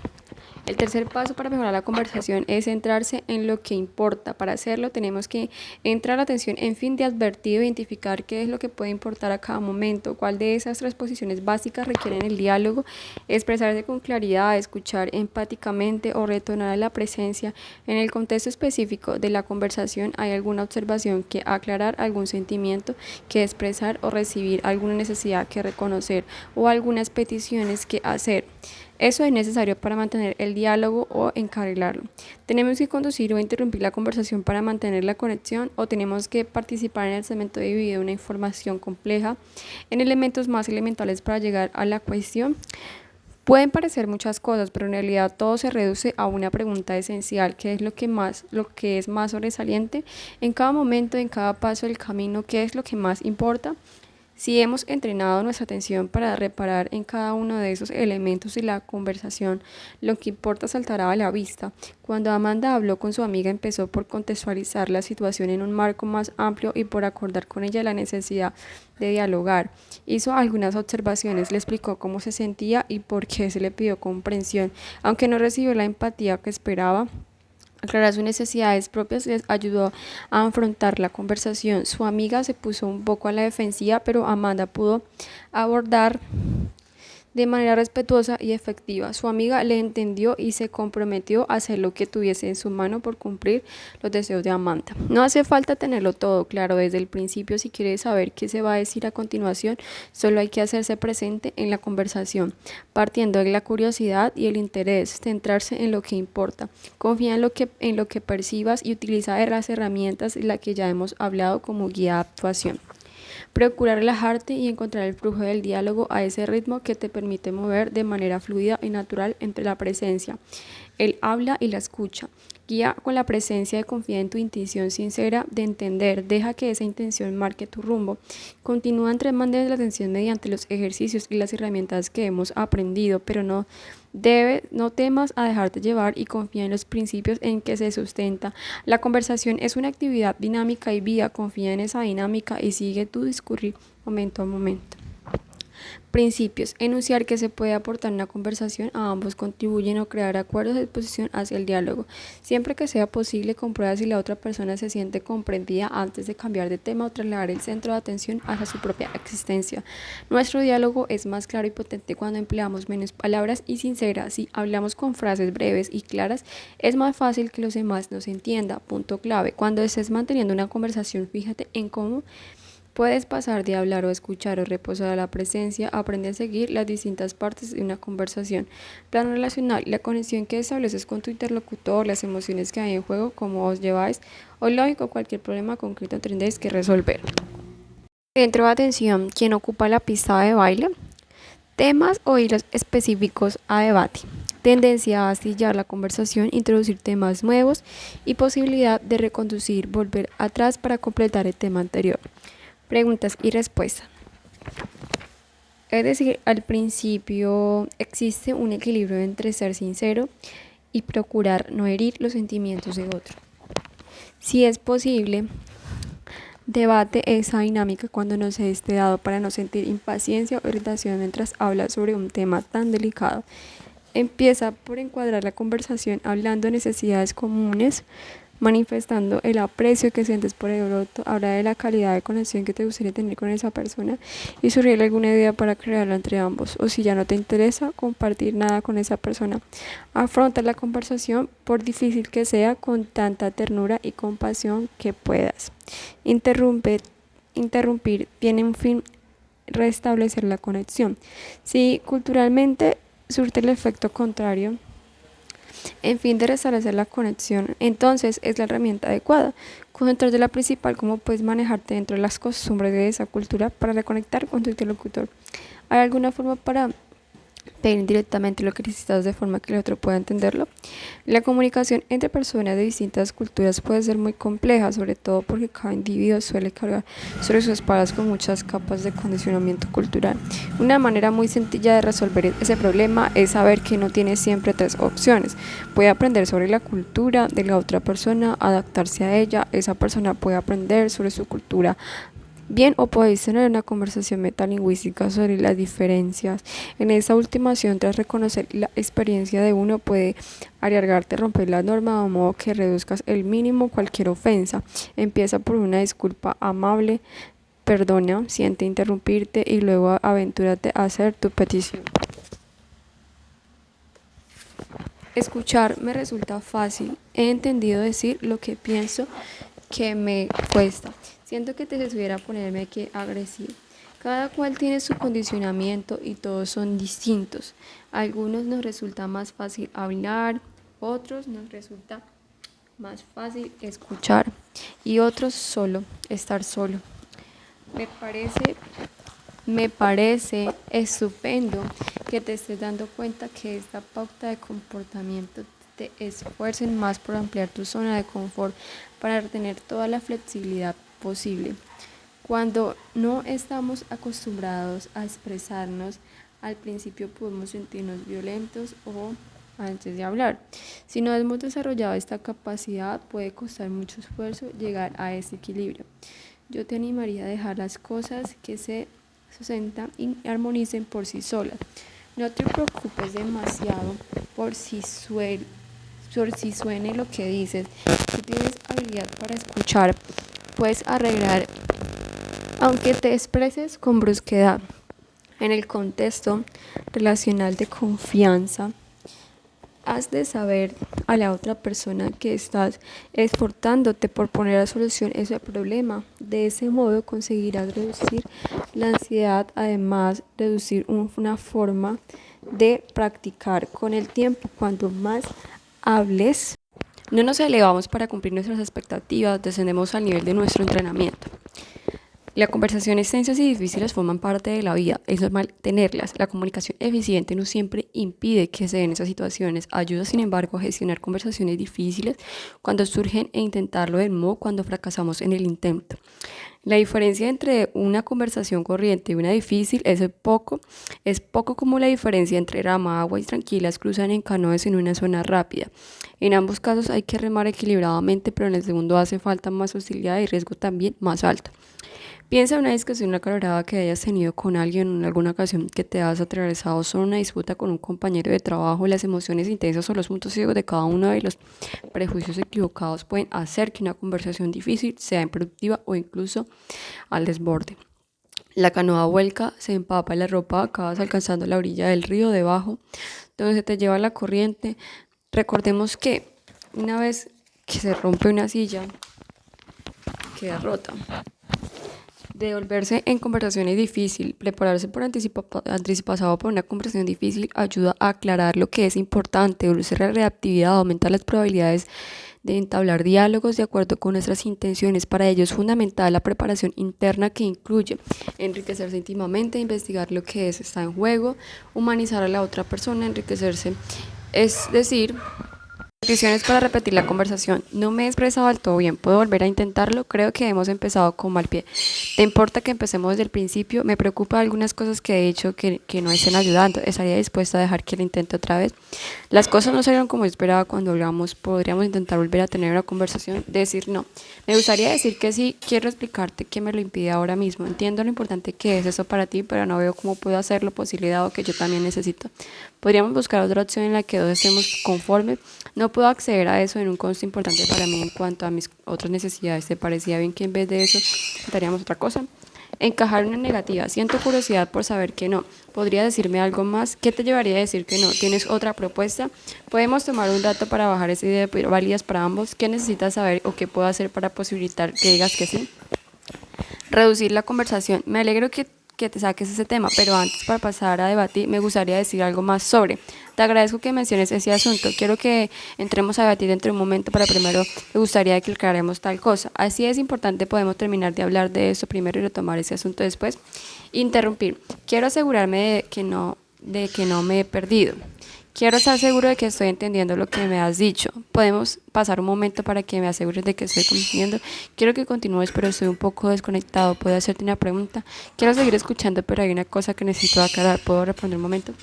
S4: El tercer paso para mejorar la conversación es centrarse en lo que importa. Para hacerlo tenemos que entrar la atención en fin de advertir o identificar qué es lo que puede importar a cada momento, cuál de esas tres posiciones básicas requieren el diálogo, expresarse con claridad, escuchar empáticamente o retornar a la presencia. En el contexto específico de la conversación hay alguna observación que aclarar, algún sentimiento que expresar o recibir, alguna necesidad que reconocer o algunas peticiones que hacer. Eso es necesario para mantener el diálogo o encarrilarlo. Tenemos que conducir o interrumpir la conversación para mantener la conexión o tenemos que participar en el segmento dividido de una información compleja en elementos más elementales para llegar a la cuestión. Pueden parecer muchas cosas, pero en realidad todo se reduce a una pregunta esencial, que es lo que es más sobresaliente en cada momento, en cada paso del camino, qué es lo que más importa. Si hemos entrenado nuestra atención para reparar en cada uno de esos elementos de la conversación, lo que importa saltará a la vista. Cuando Amanda habló con su amiga, empezó por contextualizar la situación en un marco más amplio y por acordar con ella la necesidad de dialogar. Hizo algunas observaciones, le explicó cómo se sentía y por qué se le pidió comprensión, aunque no recibió la empatía que esperaba. Aclarar sus necesidades propias les ayudó a afrontar la conversación. Su amiga se puso un poco a la defensiva, pero Amanda pudo abordar de manera respetuosa y efectiva. Su amiga le entendió y se comprometió a hacer lo que tuviese en su mano por cumplir los deseos de Amanda. No hace falta tenerlo todo claro desde el principio. Si quieres saber qué se va a decir a continuación, solo hay que hacerse presente en la conversación, partiendo de la curiosidad y el interés, centrarse en lo que importa. Confía en lo que percibas y utiliza las herramientas de las que ya hemos hablado como guía de actuación. Procura relajarte y encontrar el flujo del diálogo a ese ritmo que te permite mover de manera fluida y natural entre la presencia, el habla y la escucha. Guía con la presencia y confía en tu intuición sincera de entender. Deja que esa intención marque tu rumbo. Continúa entrenando la atención mediante los ejercicios y las herramientas que hemos aprendido, pero no temas a dejarte llevar y confía en los principios en que se sustenta. La conversación es una actividad dinámica y viva. Confía en esa dinámica y sigue tu discurrir momento a momento. Principios. Enunciar que se puede aportar una conversación a ambos contribuyen a crear acuerdos de disposición hacia el diálogo. Siempre que sea posible, comprueba si la otra persona se siente comprendida antes de cambiar de tema o trasladar el centro de atención hacia su propia existencia. Nuestro diálogo es más claro y potente cuando empleamos menos palabras y sinceras. Si hablamos con frases breves y claras, es más fácil que los demás nos entiendan. Punto clave. Cuando estés manteniendo una conversación, fíjate en cómo puedes pasar de hablar o escuchar o reposar a la presencia. Aprende a seguir las distintas partes de una conversación. Plan relacional, la conexión que estableces con tu interlocutor, las emociones que hay en juego, cómo os lleváis, o lógico, cualquier problema concreto tendréis que resolver. Centro de atención, ¿quién ocupa la pista de baile? Temas o hilos específicos a debate. Tendencia a astillar la conversación, introducir temas nuevos y posibilidad de reconducir, volver atrás para completar el tema anterior. Preguntas y respuestas. Es decir, al principio existe un equilibrio entre ser sincero y procurar no herir los sentimientos de otro. Si es posible, debate esa dinámica cuando no se esté dado para no sentir impaciencia o irritación mientras habla sobre un tema tan delicado. Empieza por encuadrar la conversación hablando de necesidades comunes, manifestando el aprecio que sientes por el otro. Habla de la calidad de conexión que te gustaría tener con esa persona y sugiere alguna idea para crearla entre ambos, o si ya no te interesa compartir nada con esa persona, afronta la conversación, por difícil que sea, con tanta ternura y compasión que puedas. Interrumpir tiene un fin: restablecer la conexión. Si culturalmente surte el efecto contrario, en fin de restablecer la conexión, entonces es la herramienta adecuada. Concentrarte la principal, cómo puedes manejarte dentro de las costumbres de esa cultura para reconectar con tu interlocutor. ¿Hay alguna forma para pedir directamente lo que necesitas de forma que el otro pueda entenderlo? La comunicación entre personas de distintas culturas puede ser muy compleja, sobre todo porque cada individuo suele cargar sobre sus espaldas con muchas capas de condicionamiento cultural. Una manera muy sencilla de resolver ese problema es saber que no tienes siempre tres opciones. Puede aprender sobre la cultura de la otra persona, adaptarse a ella. Esa persona puede aprender sobre su cultura. Bien, o podéis tener una conversación metalingüística sobre las diferencias. En esta última acción, tras reconocer la experiencia de uno, puede arriesgarte a romper la norma de modo que reduzcas el mínimo cualquier ofensa. Empieza por una disculpa amable, perdona, siente interrumpirte y luego aventúrate a hacer tu petición. Escuchar me resulta fácil. He entendido decir lo que pienso que me cuesta. Siento que te estuviera ponerme que agresivo. Cada cual tiene su condicionamiento y todos son distintos. A algunos nos resulta más fácil hablar, otros nos resulta más fácil escuchar y otros solo, estar solo. Me parece estupendo que te estés dando cuenta que esta pauta de comportamiento te esfuercen más por ampliar tu zona de confort para retener toda la flexibilidad posible. Cuando no estamos acostumbrados a expresarnos, al principio podemos sentirnos violentos o antes de hablar. Si no hemos desarrollado esta capacidad, puede costar mucho esfuerzo llegar a ese equilibrio. Yo te animaría a dejar las cosas que se sustentan y armonicen por sí solas. No te preocupes demasiado por si suene lo que dices. Si tienes habilidad para escuchar, puedes arreglar, aunque te expreses con brusquedad. En el contexto relacional de confianza, has de saber a la otra persona que estás esforzándote por poner a solución ese problema. De ese modo conseguirás reducir la ansiedad, además reducir una forma de practicar con el tiempo. Cuanto más hables, no nos elevamos para cumplir nuestras expectativas, descendemos al nivel de nuestro entrenamiento. Las conversaciones tensas y difíciles forman parte de la vida, es normal tenerlas. La comunicación eficiente no siempre impide que se den esas situaciones, ayuda sin embargo a gestionar conversaciones difíciles cuando surgen e intentarlo de nuevo cuando fracasamos en el intento. La diferencia entre una conversación corriente y una difícil es poco como la diferencia entre rama, agua y tranquilas cruzan en canoas en una zona rápida. En ambos casos hay que remar equilibradamente, pero en el segundo hace falta más hostilidad y riesgo también más alto. Piensa en una discusión acalorada que hayas tenido con alguien en alguna ocasión que te has atravesado sobre una disputa con un compañero de trabajo. Las emociones intensas o los puntos ciegos de cada uno de los prejuicios equivocados pueden hacer que una conversación difícil sea improductiva o incluso al desborde. La canoa vuelca, se empapa la ropa, acabas alcanzando la orilla del río debajo, donde se te lleva la corriente. Recordemos que una vez que se rompe una silla, queda rota. Devolverse en conversaciones difíciles, prepararse por anticipado para una conversación difícil ayuda a aclarar lo que es importante, reducir la reactividad, aumentar las probabilidades de entablar diálogos de acuerdo con nuestras intenciones. Para ello es fundamental la preparación interna que incluye enriquecerse íntimamente, investigar lo que está en juego, humanizar a la otra persona, enriquecerse, es decir, peticiones para repetir la conversación. No me he expresado del todo bien. ¿Puedo volver a intentarlo? Creo que hemos empezado con mal pie. ¿Te importa que empecemos desde el principio? Me preocupa algunas cosas que he hecho que no estén ayudando. ¿Estaría dispuesta a dejar que lo intente otra vez? Las cosas no salieron como esperaba cuando hablamos. ¿Podríamos intentar volver a tener una conversación? Decir no. Me gustaría decir que sí. Quiero explicarte qué me lo impide ahora mismo. Entiendo lo importante que es eso para ti, pero no veo cómo puedo hacerlo posible dado que yo también necesito. Podríamos buscar otra opción en la que todos estemos conformes. No puedo acceder a eso en un costo importante para mí en cuanto a mis otras necesidades. ¿Te parecía bien que en vez de eso intentaríamos otra cosa? Encajar una negativa. Siento curiosidad por saber que no. ¿Podría decirme algo más? ¿Qué te llevaría a decir que no? ¿Tienes otra propuesta? Podemos tomar un rato para bajar esa idea válidas para ambos. ¿Qué necesitas saber o qué puedo hacer para posibilitar que digas que sí? Reducir la conversación. Me alegro que te saques ese tema, pero antes para pasar a debatir me gustaría decir algo más sobre. Te agradezco que menciones ese asunto. Quiero que entremos a debatir dentro de un momento, pero primero me gustaría que aclaremos tal cosa. Así es importante, podemos terminar de hablar de eso primero y retomar ese asunto después. Interrumpir. Quiero asegurarme de que no me he perdido. Quiero estar seguro de que estoy entendiendo lo que me has dicho. Podemos pasar un momento para que me asegures de que estoy comprendiendo. Quiero que continúes, pero estoy un poco desconectado. ¿Puedo hacerte una pregunta? Quiero seguir escuchando, pero hay una cosa que necesito aclarar. ¿Puedo responder un momento?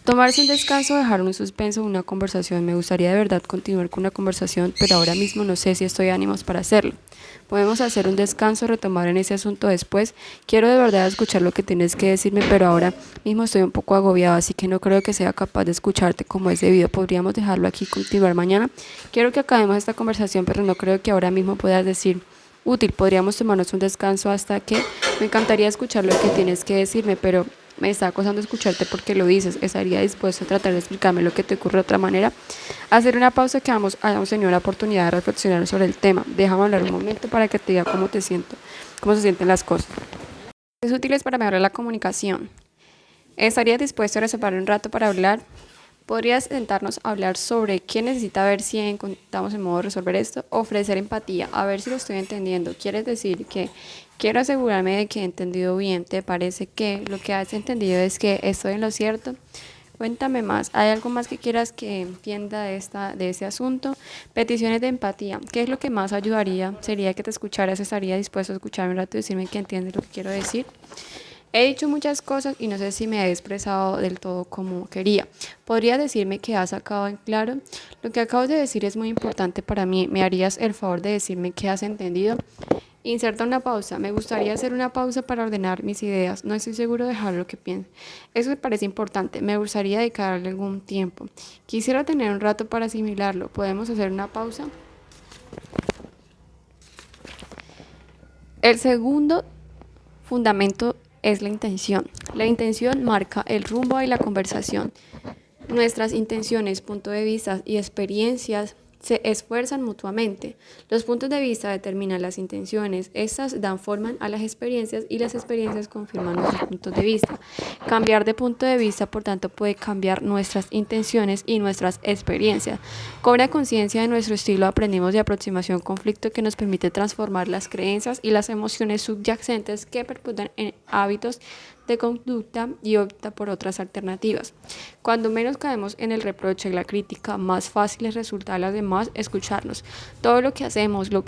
S4: Tomarse un descanso, dejar un suspenso, una conversación. Me gustaría de verdad continuar con una conversación, pero ahora mismo no sé si estoy ánimos para hacerlo. Podemos hacer un descanso, retomar en ese asunto después. Quiero de verdad escuchar lo que tienes que decirme, pero ahora mismo estoy un poco agobiada, así que no creo que sea capaz de escucharte como es debido. Podríamos dejarlo aquí y continuar mañana. Quiero que acabemos esta conversación, pero no creo que ahora mismo puedas decir útil. Podríamos tomarnos un descanso hasta que me encantaría escuchar lo que tienes que decirme, pero me está acosando escucharte porque lo dices. ¿Estaría dispuesto a tratar de explicarme lo que te ocurre de otra manera? Hacer una pausa que ambos hayamos tenido la oportunidad de reflexionar sobre el tema. Déjame hablar un momento para que te diga cómo se sienten las cosas. Es útil para mejorar la comunicación. ¿Estarías dispuesto a reservar un rato para hablar? ¿Podrías sentarnos a hablar sobre qué necesita ver si encontramos el modo de resolver esto? Ofrecer empatía, a ver si lo estoy entendiendo. ¿Quieres decir que quiero asegurarme de que he entendido bien? ¿Te parece que lo que has entendido es que estoy en lo cierto? Cuéntame más. ¿Hay algo más que quieras que entienda de este asunto? Peticiones de empatía. ¿Qué es lo que más ayudaría? ¿Sería que te escucharas? ¿Estaría dispuesto a escucharme un rato y decirme que entiendes lo que quiero decir? He dicho muchas cosas y no sé si me he expresado del todo como quería. ¿Podrías decirme que has sacado en claro? Lo que acabas de decir es muy importante para mí. ¿Me harías el favor de decirme qué has entendido? Inserta una pausa. Me gustaría hacer una pausa para ordenar mis ideas. No estoy seguro de dejar lo que pienso. Eso me parece importante. Me gustaría dedicarle algún tiempo. Quisiera tener un rato para asimilarlo. ¿Podemos hacer una pausa? El segundo fundamento es la intención. La intención marca el rumbo de la conversación. Nuestras intenciones, puntos de vista y experiencias se esfuerzan mutuamente. Los puntos de vista determinan las intenciones, estas dan forma a las experiencias y las experiencias confirman nuestros puntos de vista. Cambiar de punto de vista, por tanto, puede cambiar nuestras intenciones y nuestras experiencias. Cobra conciencia de nuestro estilo aprendimos de aproximación conflicto que nos permite transformar las creencias y las emociones subyacentes que perpetúan en hábitos de conducta y opta por otras alternativas. Cuando menos caemos en el reproche y la crítica, más fácil les resulta a las demás escucharnos. Todo lo que hacemos, lo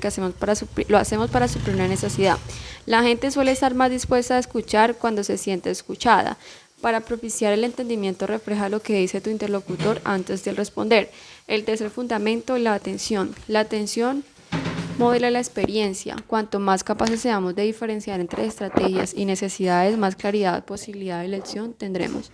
S4: hacemos para suplir una necesidad. La gente suele estar más dispuesta a escuchar cuando se siente escuchada. Para propiciar el entendimiento, refleja lo que dice tu interlocutor antes de responder. El tercer fundamento, la atención. La atención modela la experiencia. Cuanto más capaces seamos de diferenciar entre estrategias y necesidades, más claridad, posibilidad de elección tendremos.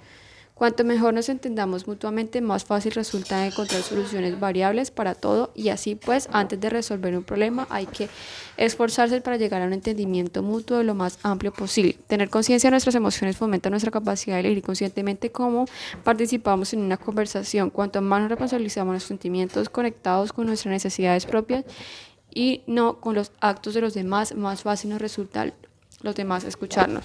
S4: Cuanto mejor nos entendamos mutuamente, más fácil resulta encontrar soluciones variables para todo y así pues, antes de resolver un problema hay que esforzarse para llegar a un entendimiento mutuo lo más amplio posible. Tener conciencia de nuestras emociones fomenta nuestra capacidad de elegir conscientemente cómo participamos en una conversación. Cuanto más nos responsabilizamos nuestros sentimientos conectados con nuestras necesidades propias y no con los actos de los demás, más fácil nos resulta los demás escucharnos.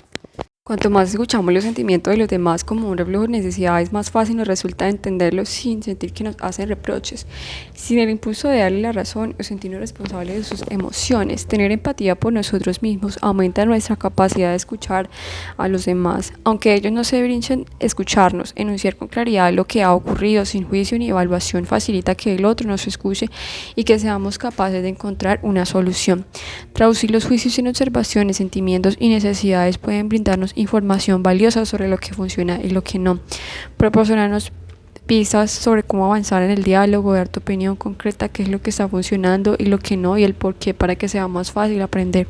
S4: Cuanto más escuchamos los sentimientos de los demás como un reflejo de necesidades, más fácil nos resulta entenderlos sin sentir que nos hacen reproches, sin el impulso de darle la razón o sentirnos responsables de sus emociones. Tener empatía por nosotros mismos aumenta nuestra capacidad de escuchar a los demás, aunque ellos no se brinchen escucharnos. Enunciar con claridad lo que ha ocurrido sin juicio ni evaluación facilita que el otro nos escuche y que seamos capaces de encontrar una solución. Traducir los juicios en observaciones, sentimientos y necesidades pueden brindarnos información valiosa sobre lo que funciona y lo que no. Proporcionarnos pistas sobre cómo avanzar en el diálogo, dar tu opinión concreta, qué es lo que está funcionando y lo que no y el por qué para que sea más fácil aprender.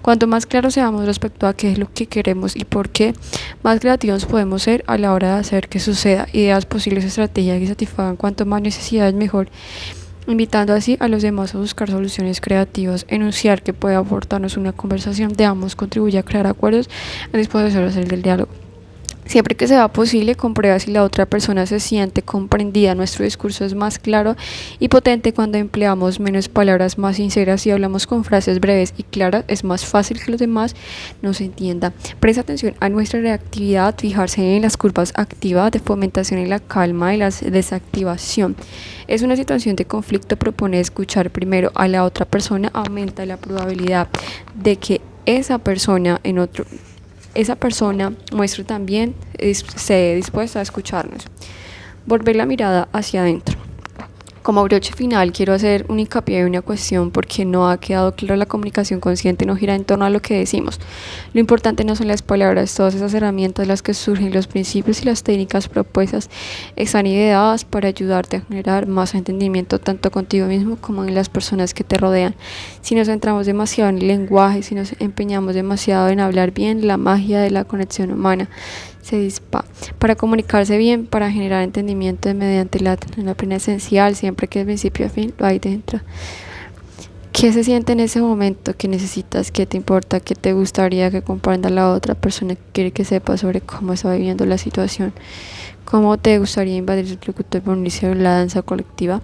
S4: Cuanto más claros seamos respecto a qué es lo que queremos y por qué, más creativos podemos ser a la hora de hacer que suceda. Ideas, posibles estrategias que satisfagan cuanto más necesidades mejor, invitando así a los demás a buscar soluciones creativas. Enunciar que puede aportarnos una conversación de ambos contribuye a crear acuerdos en disposición de hacer del diálogo. Siempre que sea posible, comprueba si la otra persona se siente comprendida. Nuestro discurso es más claro y potente cuando empleamos menos palabras, más sinceras y hablamos con frases breves y claras. Es más fácil que los demás nos entiendan. Presta atención a nuestra reactividad, fijarse en las curvas activas de fomentación y la calma y la desactivación. Es una situación de conflicto, propone escuchar primero a la otra persona, aumenta la probabilidad de que esa persona muestre también esté dispuesta a escucharnos. Volver la mirada hacia adentro. Como broche final, quiero hacer un hincapié en una cuestión porque no ha quedado claro. La comunicación consciente no gira en torno a lo que decimos. Lo importante no son las palabras, todas esas herramientas de las que surgen los principios y las técnicas propuestas están ideadas para ayudarte a generar más entendimiento tanto contigo mismo como en las personas que te rodean. Si nos centramos demasiado en el lenguaje, si nos empeñamos demasiado en hablar bien, la magia de la conexión humana se dispa. Para comunicarse bien, para generar entendimiento mediante la plena esencial, siempre que de principio a fin lo hay dentro. ¿Qué se siente en ese momento? ¿Qué necesitas? ¿Qué te importa? ¿Qué te gustaría que comprenda la otra persona que quiere que sepa sobre cómo está viviendo la situación? ¿Cómo te gustaría invadir su locutor por unirse a la danza colectiva?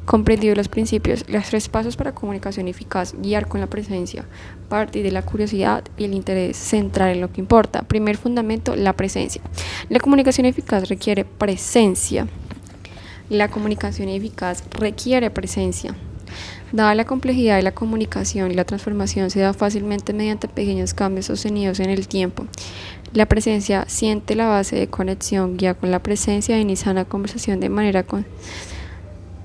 S4: Comprendido los principios, los 3 pasos para comunicación eficaz: guiar con la presencia, partir de la curiosidad y el interés, centrar en lo que importa. Primer fundamento, la presencia. La comunicación eficaz requiere presencia. La comunicación eficaz requiere presencia. Dada la complejidad de la comunicación, la transformación se da fácilmente mediante pequeños cambios sostenidos en el tiempo. La presencia siente la base de conexión, guía con la presencia, inicia una conversación de manera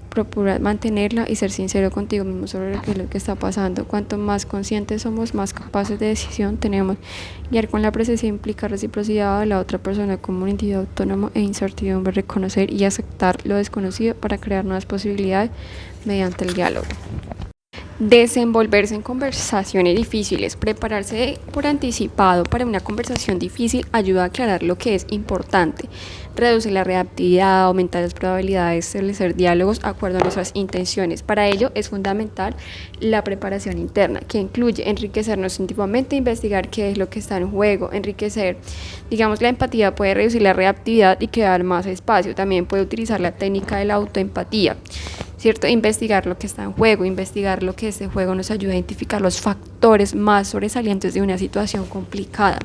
S4: procura mantenerla y ser sincero contigo mismo sobre lo que está pasando. Cuanto más conscientes somos, más capaces de decisión tenemos. Guiar con la presencia implica reciprocidad a la otra persona como un individuo autónomo e incertidumbre, reconocer y aceptar lo desconocido para crear nuevas posibilidades mediante el diálogo. Desenvolverse en conversaciones difíciles. Prepararse por anticipado para una conversación difícil ayuda a aclarar lo que es importante. reduce la reactividad, aumenta las probabilidades de establecer diálogos de acuerdo a nuestras intenciones. Para ello es fundamental la preparación interna, que incluye enriquecernos íntimamente, investigar qué es lo que está en juego, enriquecer, digamos, la empatía puede reducir la reactividad y crear más espacio. También puede utilizar la técnica de la autoempatía, ¿cierto? Investigar lo que está en juego, investigar lo que este juego nos ayuda a identificar los factores más sobresalientes de una situación complicada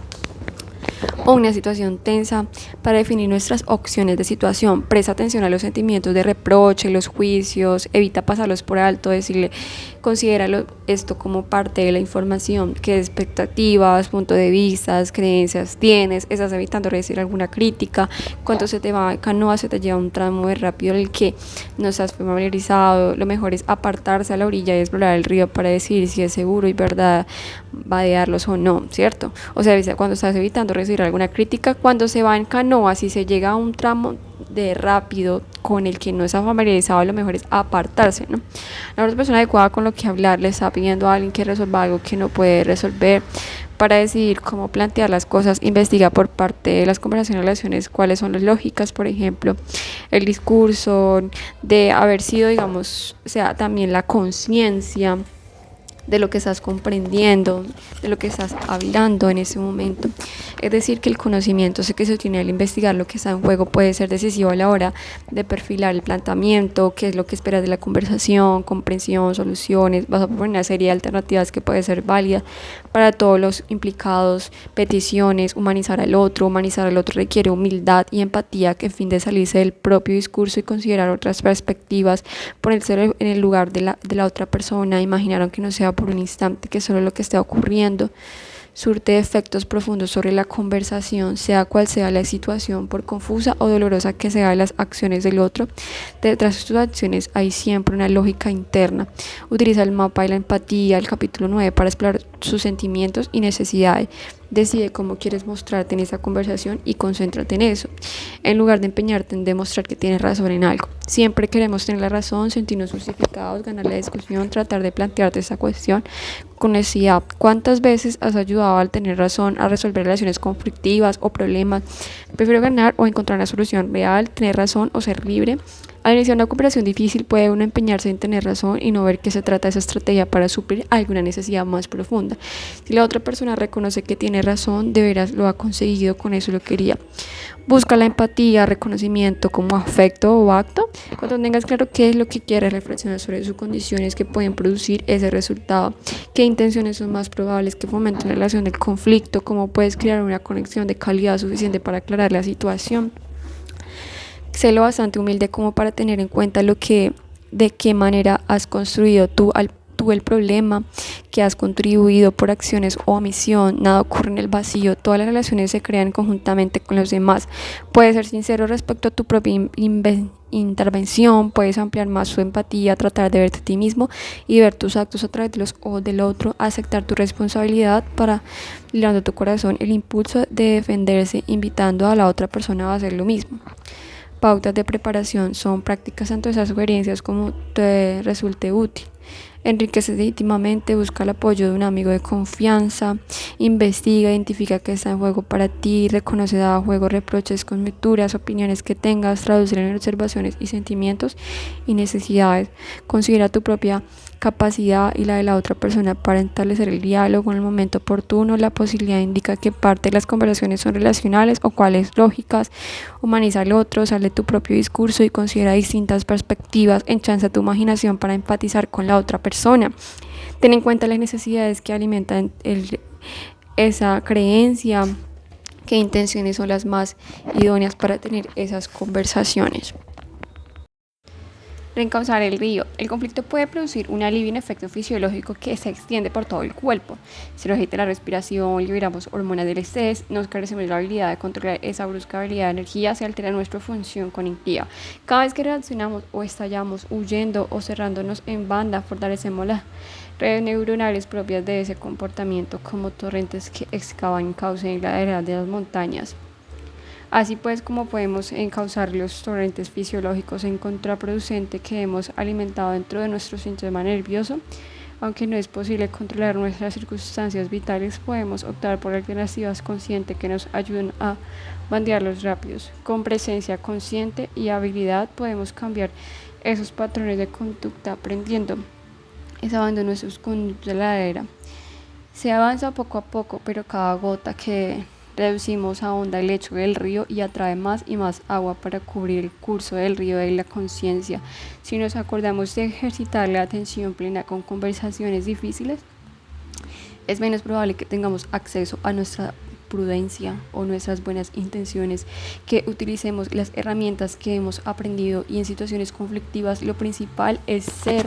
S4: o una situación tensa para definir nuestras opciones de situación. Presta atención a los sentimientos de reproche, los juicios, evita pasarlos por alto, decirle, considéralo esto como parte de la información, qué expectativas, puntos de vista, creencias tienes, estás evitando recibir alguna crítica, cuando se te va a canoa se te lleva un tramo muy rápido en el que no estás familiarizado, lo mejor es apartarse a la orilla y explorar el río para decidir si es seguro y verdad vadearlos o no, ¿cierto? O sea, cuando estás evitando recibir alguna crítica, cuando se va en canoa, si se llega a un tramo de rápido con el que no está familiarizado, lo mejor es apartarse, ¿no? La otra persona adecuada con lo que hablar le está pidiendo a alguien que resuelva algo que no puede resolver. Para decidir cómo plantear las cosas, investiga por parte de las conversaciones y relaciones cuáles son las lógicas, por ejemplo, el discurso de haber sido, digamos, o sea, también la conciencia de lo que estás comprendiendo, de lo que estás hablando en ese momento. Es decir, que el conocimiento que se obtiene al investigar lo que está en juego puede ser decisivo a la hora de perfilar el planteamiento, qué es lo que esperas de la conversación, comprensión, soluciones. Vas a proponer una serie de alternativas que puede ser válida para todos los implicados, peticiones, humanizar al otro requiere humildad y empatía que a fin de salirse del propio discurso y considerar otras perspectivas, ponerse en el lugar de la otra persona, imaginar aunque no sea por un instante que solo lo que esté ocurriendo surte efectos profundos sobre la conversación, sea cual sea la situación, por confusa o dolorosa que sea las acciones del otro. Detrás de sus acciones hay siempre una lógica interna. Utiliza el mapa de la empatía, el capítulo 9, para explorar sus sentimientos y necesidades. Decide cómo quieres mostrarte en esa conversación y concéntrate en eso, en lugar de empeñarte en demostrar que tienes razón en algo. Siempre queremos tener la razón, sentirnos justificados, ganar la discusión, tratar de plantearte esa cuestión con necesidad. ¿Cuántas veces has ayudado al tener razón a resolver relaciones conflictivas o problemas? Prefiero ganar o encontrar una solución real, tener razón o ser libre. Al iniciar una cooperación difícil puede uno empeñarse en tener razón y no ver que se trata de esa estrategia para suplir alguna necesidad más profunda. Si la otra persona reconoce que tiene razón, de veras lo ha conseguido, con eso lo quería. Busca la empatía, reconocimiento como afecto o acto. Cuando tengas claro qué es lo que quieres, reflexionar sobre sus condiciones que pueden producir ese resultado, qué intenciones son más probables que fomenten la relación del conflicto, cómo puedes crear una conexión de calidad suficiente para aclarar la situación. Sé lo bastante humilde como para tener en cuenta de qué manera has construido tú el problema, que has contribuido por acciones o omisión. Nada ocurre en el vacío, todas las relaciones se crean conjuntamente con los demás. Puedes ser sincero respecto a tu propia intervención, puedes ampliar más su empatía, tratar de verte a ti mismo y ver tus actos a través de los ojos del otro, aceptar tu responsabilidad para liberando tu corazón el impulso de defenderse, invitando a la otra persona a hacer lo mismo. Pautas de preparación son prácticas tanto esas sugerencias como te resulte útil. Enriquece íntimamente, busca el apoyo de un amigo de confianza, investiga, identifica qué está en juego para ti, reconoce, da a juego reproches, conjeturas, opiniones que tengas, traducir en observaciones y sentimientos y necesidades. Considera tu propia capacidad y la de la otra persona para establecer el diálogo en el momento oportuno. La posibilidad indica que parte de las conversaciones son relacionales o cuales lógicas. Humaniza al otro, sale tu propio discurso y considera distintas perspectivas. Enchanza tu imaginación para empatizar con la otra persona. Ten en cuenta las necesidades que alimentan esa creencia, qué intenciones son las más idóneas para tener esas conversaciones. Reencauzar el río. El conflicto puede producir un alivio en efecto fisiológico que se extiende por todo el cuerpo. Se nos agita la respiración, liberamos hormonas del estrés, nos carecemos de la habilidad de controlar esa brusca habilidad de energía, se altera nuestra función cognitiva. Cada vez que reaccionamos o estallamos huyendo o cerrándonos en banda, fortalecemos las redes neuronales propias de ese comportamiento como torrentes que excavan cauce en la ladera de las montañas. Así pues, como podemos encauzar los torrentes fisiológicos en contraproducente que hemos alimentado dentro de nuestro sistema nervioso, Aunque no es posible controlar nuestras circunstancias vitales, podemos optar por alternativas conscientes que nos ayuden a bandearlos rápidos. Con presencia consciente y habilidad podemos cambiar esos patrones de conducta aprendiendo ese abandono de sus conductas de la era. Se avanza poco a poco, pero cada gota que reducimos ahonda el lecho del río y atrae más y más agua para cubrir el curso del río de la conciencia. Si nos acordamos de ejercitar la atención plena con conversaciones difíciles, es menos probable que tengamos acceso a nuestra prudencia o nuestras buenas intenciones, que utilicemos las herramientas que hemos aprendido, y en situaciones conflictivas lo principal es ser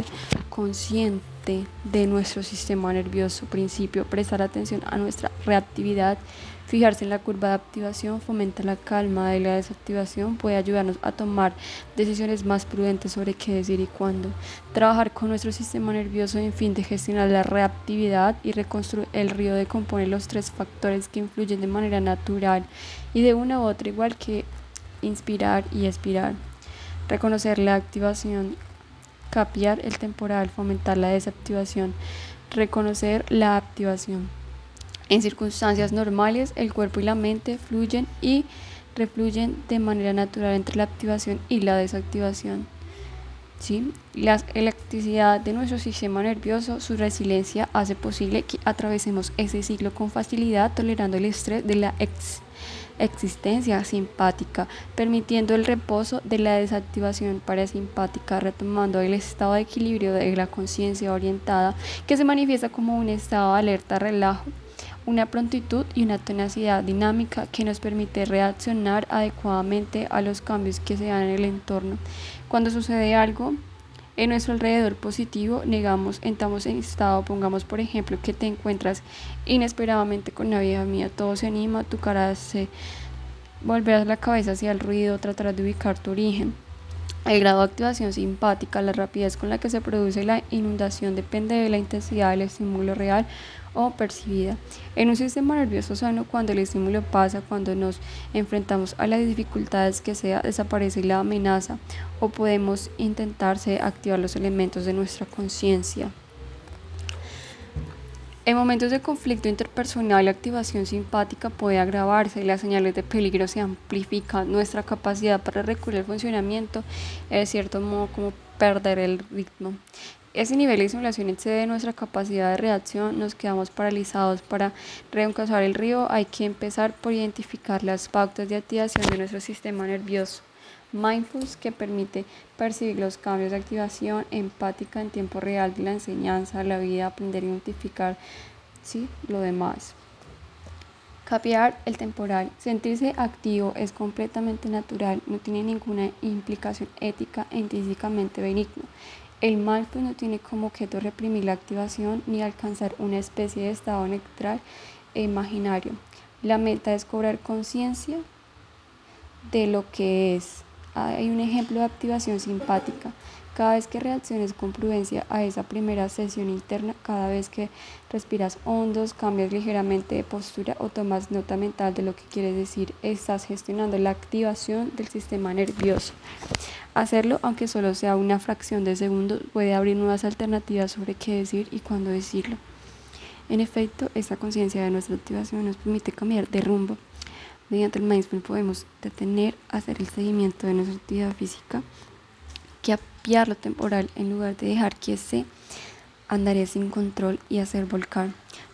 S4: consciente de nuestro sistema nervioso. Principio: prestar atención a nuestra reactividad. Fijarse en la curva de activación fomenta la calma de la desactivación, puede ayudarnos a tomar decisiones más prudentes sobre qué decir y cuándo. Trabajar con nuestro sistema nervioso en fin de gestionar la reactividad y reconstruir el río decompone los tres factores que influyen de manera natural y de una u otra, igual que inspirar y expirar. Reconocer la activación, capear el temporal, fomentar la desactivación. Reconocer la activación. En circunstancias normales, el cuerpo y la mente fluyen y refluyen de manera natural entre la activación y la desactivación. ¿Sí? La elasticidad de nuestro sistema nervioso, su resiliencia, hace posible que atravesemos ese ciclo con facilidad, tolerando el estrés de la existencia simpática, permitiendo el reposo de la desactivación parasimpática, retomando el estado de equilibrio de la conciencia orientada, que se manifiesta como un estado de alerta, relajo, una prontitud y una tenacidad dinámica que nos permite reaccionar adecuadamente a los cambios que se dan en el entorno. Cuando sucede algo en nuestro alrededor positivo, entramos en estado. Pongamos por ejemplo que te encuentras inesperadamente con una vieja mía, todo se anima, tu cara se volverás la cabeza hacia el ruido, tratarás de ubicar tu origen. El grado de activación simpática, la rapidez con la que se produce la inundación, depende de la intensidad del estímulo real o percibida. En un sistema nervioso sano, cuando el estímulo pasa, cuando nos enfrentamos a las dificultades que sea, desaparece la amenaza o podemos intentarse activar los elementos de nuestra conciencia. En momentos de conflicto interpersonal, la activación simpática puede agravarse, las señales de peligro se amplifican, nuestra capacidad para recurrir al funcionamiento es de cierto modo como perder el ritmo. Ese nivel de estimulación excede nuestra capacidad de reacción, nos quedamos paralizados. Para reencauzar el río hay que empezar por identificar las pautas de activación de nuestro sistema nervioso. Mindfulness, que permite percibir los cambios de activación empática en tiempo real de la enseñanza, la vida, aprender a identificar lo demás. Capear el temporal. Sentirse activo es completamente natural, no tiene ninguna implicación ética e intrínsecamente benigno. El mindfulness no tiene como objeto reprimir la activación ni alcanzar una especie de estado neutral e imaginario. La meta es cobrar conciencia de lo que es. Hay un ejemplo de activación simpática. Cada vez que reacciones con prudencia a esa primera sesión interna, cada vez que respiras hondos, cambias ligeramente de postura o tomas nota mental de lo que quieres decir, estás gestionando la activación del sistema nervioso. Hacerlo, aunque solo sea una fracción de segundo, puede abrir nuevas alternativas sobre qué decir y cuándo decirlo. En efecto, esta conciencia de nuestra activación nos permite cambiar de rumbo. Mediante el mindfulness podemos detener, hacer el seguimiento de nuestra actividad física, capear lo temporal en lugar de dejar que se andare sin control y hacer volcar.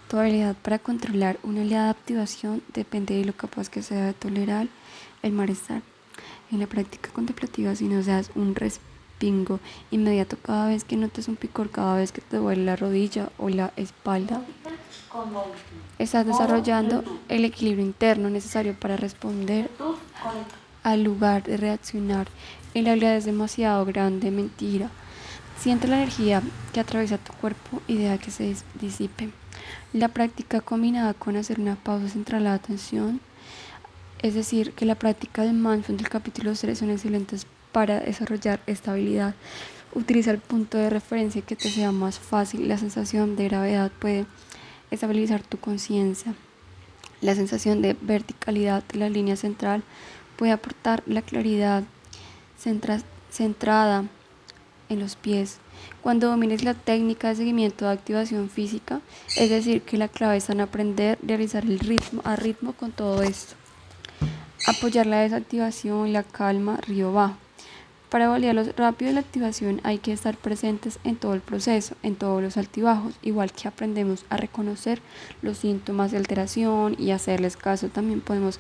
S4: Tu habilidad para controlar una oleada de activación depende de lo capaz que sea de tolerar el malestar. En la práctica contemplativa, si no das un respingo inmediato cada vez que notes un picor, cada vez que te duele la rodilla o la espalda, estás desarrollando el equilibrio interno necesario para responder al lugar de reaccionar. La habilidad es demasiado grande, mentira. Siente la energía que atraviesa tu cuerpo y deja que se disipe. La práctica combinada con hacer una pausa central a la atención, es decir, que la práctica de mindfulness del capítulo 3 son excelentes para desarrollar esta habilidad. Utiliza el punto de referencia que te sea más fácil. La sensación de gravedad puede estabilizar tu conciencia. La sensación de verticalidad de la línea central puede aportar la claridad centrada en los pies. Cuando domines la técnica de seguimiento de activación física, es decir, que la clave está en aprender a realizar el ritmo a ritmo con todo esto. Apoyar la desactivación, la calma, río bajo. Para validar lo rápido de la activación hay que estar presentes en todo el proceso, en todos los altibajos, igual que aprendemos a reconocer los síntomas de alteración y hacerles caso. También podemos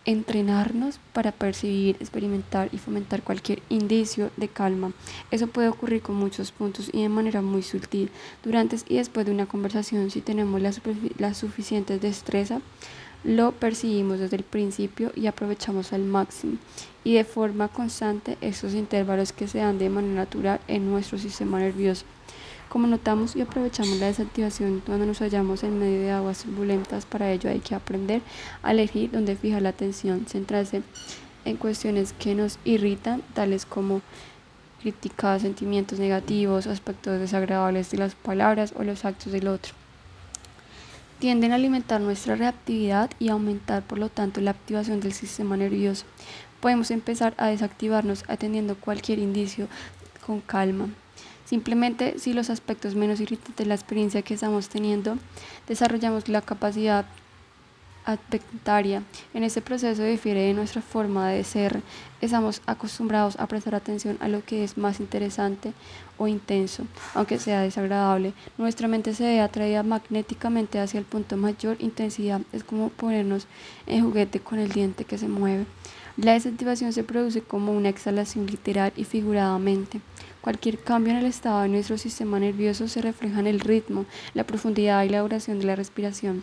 S4: entrenarnos para percibir, experimentar y fomentar cualquier indicio de calma. Eso puede ocurrir con muchos puntos y de manera muy sutil. Durante y después de una conversación, si tenemos la suficiente destreza, lo percibimos desde el principio y aprovechamos al máximo y de forma constante estos intervalos que se dan de manera natural en nuestro sistema nervioso. Como notamos y aprovechamos la desactivación cuando nos hallamos en medio de aguas turbulentas, para ello hay que aprender a elegir dónde fijar la atención, centrarse en cuestiones que nos irritan, tales como críticas, sentimientos negativos, aspectos desagradables de las palabras o los actos del otro. Tienden a alimentar nuestra reactividad y aumentar por lo tanto la activación del sistema nervioso. Podemos empezar a desactivarnos atendiendo cualquier indicio con calma. Simplemente, si los aspectos menos irritantes de la experiencia que estamos teniendo, desarrollamos la capacidad atentaria. En este proceso difiere de nuestra forma de ser. Estamos acostumbrados a prestar atención a lo que es más interesante o intenso, aunque sea desagradable. Nuestra mente se ve atraída magnéticamente hacia el punto de mayor intensidad. Es como ponernos en juguete con el diente que se mueve. La desactivación se produce como una exhalación literal y figuradamente. Cualquier cambio en el estado de nuestro sistema nervioso se refleja en el ritmo, la profundidad y la duración de la respiración.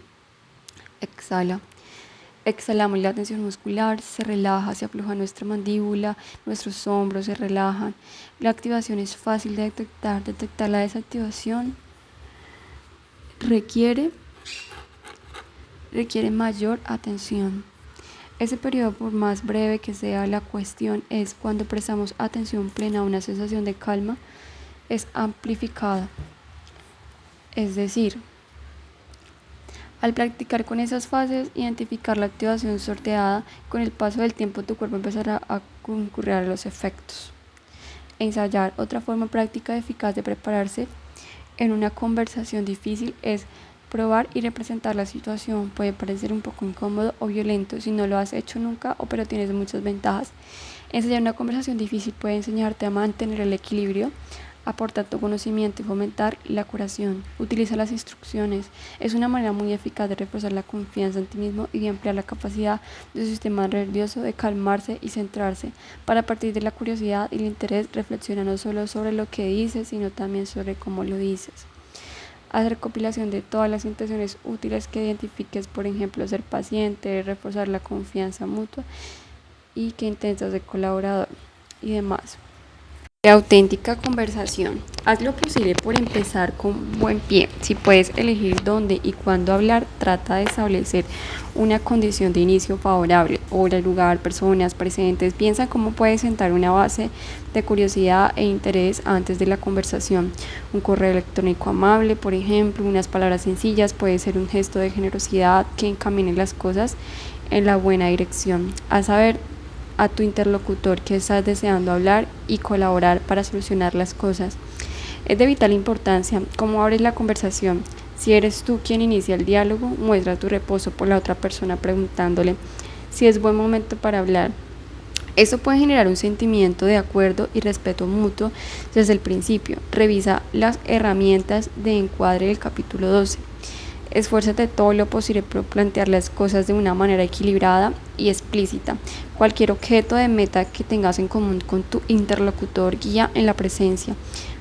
S4: Exhala. Exhalamos, la tensión muscular se relaja, se afloja nuestra mandíbula, nuestros hombros se relajan. La activación es fácil de detectar. Detectar la desactivación requiere mayor atención. Ese periodo, por más breve que sea la cuestión, es cuando prestamos atención plena a una sensación de calma, es amplificada. Es decir, al practicar con esas fases, identificar la activación sorteada, con el paso del tiempo tu cuerpo empezará a concurrir a los efectos. Ensayar. Otra forma práctica y eficaz de prepararse en una conversación difícil es probar y representar la situación. Puede parecer un poco incómodo o violento si no lo has hecho nunca, pero tienes muchas ventajas. Ensayar una conversación difícil puede enseñarte a mantener el equilibrio, aportar tu conocimiento y fomentar la curación. Utiliza las instrucciones. Es una manera muy eficaz de reforzar la confianza en ti mismo y de ampliar la capacidad de tu sistema nervioso de calmarse y centrarse. Para partir de la curiosidad y el interés, reflexiona no solo sobre lo que dices, sino también sobre cómo lo dices. Haz recopilación de todas las intenciones útiles que identifiques, por ejemplo, ser paciente, reforzar la confianza mutua y que intentas de colaborador y demás. De auténtica conversación. Haz lo posible por empezar con buen pie. Si puedes elegir dónde y cuándo hablar, trata de establecer una condición de inicio favorable. Hora, lugar, personas presentes. Piensa cómo puedes sentar una base de curiosidad e interés antes de la conversación. Un correo electrónico amable, por ejemplo, unas palabras sencillas, puede ser un gesto de generosidad que encamine las cosas en la buena dirección. Haz saber a tu interlocutor que estás deseando hablar y colaborar para solucionar las cosas. Es de vital importancia cómo abres la conversación. Si eres tú quien inicia el diálogo, muestra tu reposo por la otra persona preguntándole si es buen momento para hablar. Esto puede generar un sentimiento de acuerdo y respeto mutuo desde el principio. Revisa las herramientas de encuadre del capítulo 12. Esfuérzate todo lo posible por plantear las cosas de una manera equilibrada y explícita. Cualquier objeto de meta que tengas en común con tu interlocutor guía en la presencia.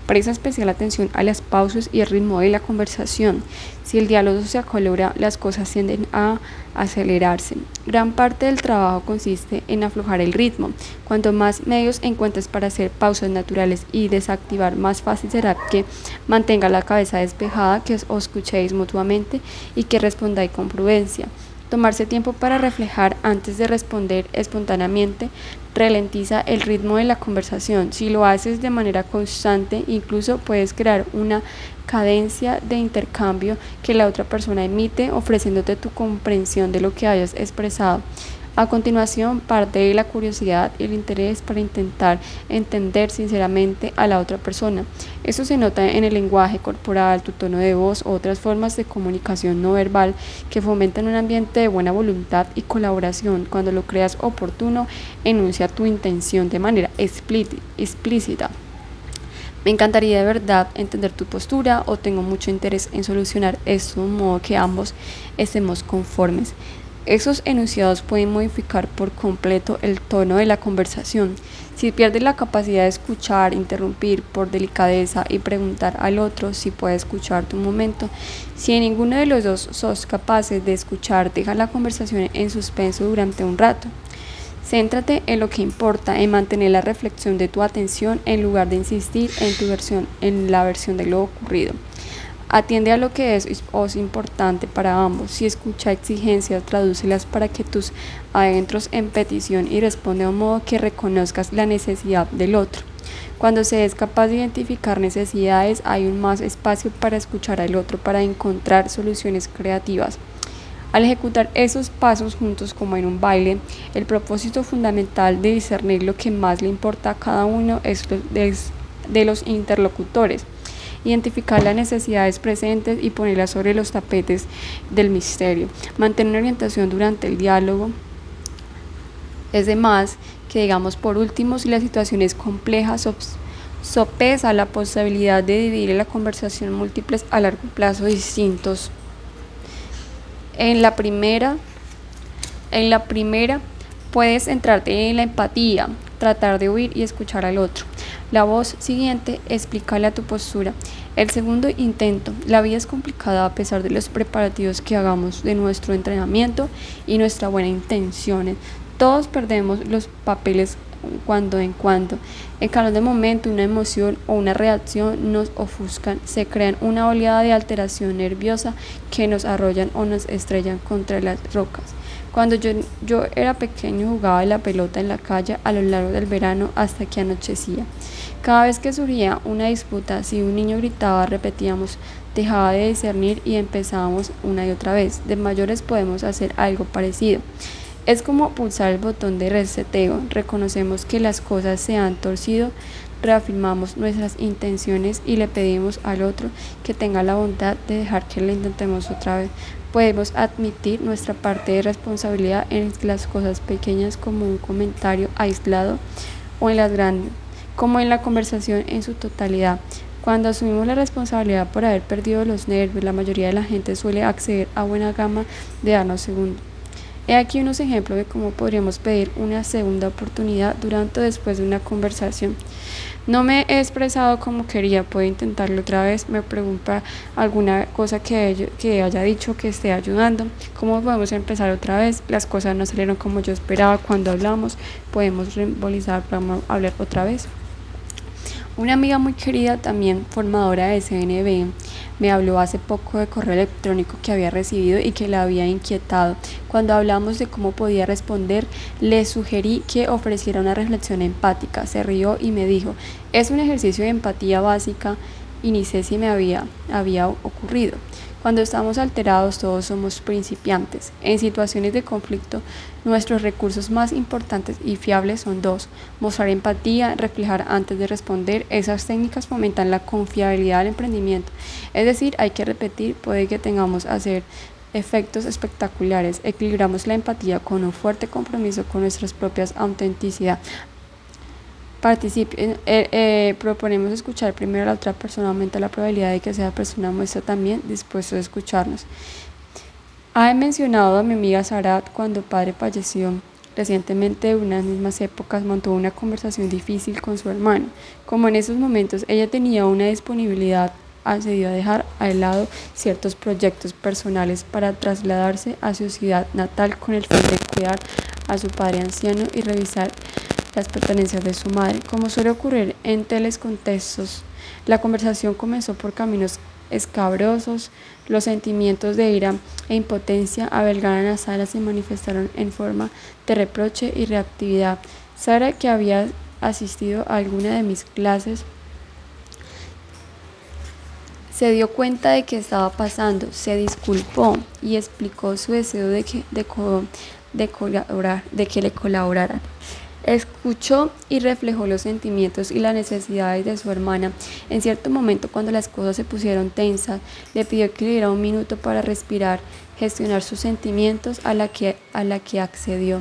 S4: Presta especial atención a las pausas y el ritmo de la conversación. Si el diálogo se acalora, las cosas tienden a acelerarse. Gran parte del trabajo consiste en aflojar el ritmo. Cuanto más medios encuentres para hacer pausas naturales y desactivar, más fácil será que mantenga la cabeza despejada, que os escuchéis mutuamente y que respondáis con prudencia. Tomarse tiempo para reflejar antes de responder espontáneamente ralentiza el ritmo de la conversación. Si lo haces de manera constante, incluso puedes crear una cadencia de intercambio que la otra persona emite, ofreciéndote tu comprensión de lo que hayas expresado. A continuación, parte de la curiosidad y el interés para intentar entender sinceramente a la otra persona. Eso se nota en el lenguaje corporal, tu tono de voz o otras formas de comunicación no verbal que fomentan un ambiente de buena voluntad y colaboración. Cuando lo creas oportuno, enuncia tu intención de manera explícita. Me encantaría de verdad entender tu postura o tengo mucho interés en solucionar esto de un modo que ambos estemos conformes. Esos enunciados pueden modificar por completo el tono de la conversación. Si pierdes la capacidad de escuchar, interrumpir por delicadeza y preguntar al otro si puede escucharte un momento, si en ninguno de los dos sos capaces de escuchar, deja la conversación en suspenso durante un rato. Céntrate en lo que importa, en mantener la reflexión de tu atención en lugar de insistir en la versión de lo ocurrido. Atiende a lo que es importante para ambos. Si escucha exigencias, tradúcelas para que tus adentros en petición y responde de un modo que reconozcas la necesidad del otro. Cuando se es capaz de identificar necesidades, hay un más espacio para escuchar al otro, para encontrar soluciones creativas. Al ejecutar esos pasos juntos como en un baile, el propósito fundamental de discernir lo que más le importa a cada uno es de los interlocutores. Identificar las necesidades presentes y ponerlas sobre los tapetes del misterio. Mantener una orientación durante el diálogo. Es de más que digamos por último, si la situación es compleja, sopesa la posibilidad de dividir la conversación múltiples a largo plazo distintos. En la primera puedes centrarte en la empatía, tratar de oír y escuchar al otro. La voz siguiente, explícale a tu postura. El segundo intento, la vida es complicada a pesar de los preparativos que hagamos de nuestro entrenamiento y nuestras buenas intenciones. Todos perdemos los papeles cuando en cuando. En calor de momento, una emoción o una reacción nos ofuscan, se crean una oleada de alteración nerviosa que nos arrollan o nos estrellan contra las rocas. Cuando yo era pequeño jugaba a la pelota en la calle a lo largo del verano hasta que anochecía. Cada vez que surgía una disputa, si un niño gritaba, repetíamos, dejaba de discernir y empezábamos una y otra vez. De mayores podemos hacer algo parecido. Es como pulsar el botón de reseteo. Reconocemos que las cosas se han torcido, reafirmamos nuestras intenciones y le pedimos al otro que tenga la bondad de dejar que lo intentemos otra vez. Podemos admitir nuestra parte de responsabilidad en las cosas pequeñas como un comentario aislado o en las grandes, como en la conversación en su totalidad. Cuando asumimos la responsabilidad por haber perdido los nervios, la mayoría de la gente suele acceder a buena gama de darnos segundos. He aquí unos ejemplos de cómo podríamos pedir una segunda oportunidad durante o después de una conversación. No me he expresado como quería, puedo intentarlo otra vez. Me pregunta alguna cosa que haya dicho que esté ayudando. ¿Cómo podemos empezar otra vez? Las cosas no salieron como yo esperaba cuando hablamos. Podemos reembolizar para hablar otra vez. Una amiga muy querida, también formadora de SNB, me habló hace poco de correo electrónico que había recibido y que la había inquietado. Cuando hablamos de cómo podía responder, le sugerí que ofreciera una reflexión empática. Se rió y me dijo, es un ejercicio de empatía básica y ni sé si me había ocurrido. Cuando estamos alterados todos somos principiantes. En situaciones de conflicto, nuestros recursos más importantes y fiables son dos: mostrar empatía, reflejar antes de responder. Esas técnicas fomentan la confiabilidad del emprendimiento. Es decir, hay que repetir, puede que tengamos hacer efectos espectaculares. Equilibramos la empatía con un fuerte compromiso con nuestras propias autenticidad. Proponemos escuchar primero a la otra persona, aumenta la probabilidad de que esa persona muestre también dispuesto a escucharnos. He mencionado a mi amiga Sarat cuando padre falleció. Recientemente, en unas mismas épocas, mantuvo una conversación difícil con su hermano. Como en esos momentos ella tenía una disponibilidad, accedió a dejar al lado ciertos proyectos personales para trasladarse a su ciudad natal con el fin de cuidar a su padre anciano y revisar las pertenencias de su madre. Como suele ocurrir en tales contextos, la conversación comenzó por caminos escabrosos. Los sentimientos de ira e impotencia avelgaron a Sara, se manifestaron en forma de reproche y reactividad. Sara, que había asistido a alguna de mis clases, se dio cuenta de qué estaba pasando, se disculpó y explicó su deseo de de que le colaboraran. Escuchó y reflejó los sentimientos y las necesidades de su hermana. En cierto momento, cuando las cosas se pusieron tensas, le pidió que le diera un minuto para respirar, gestionar sus sentimientos, a la que accedió.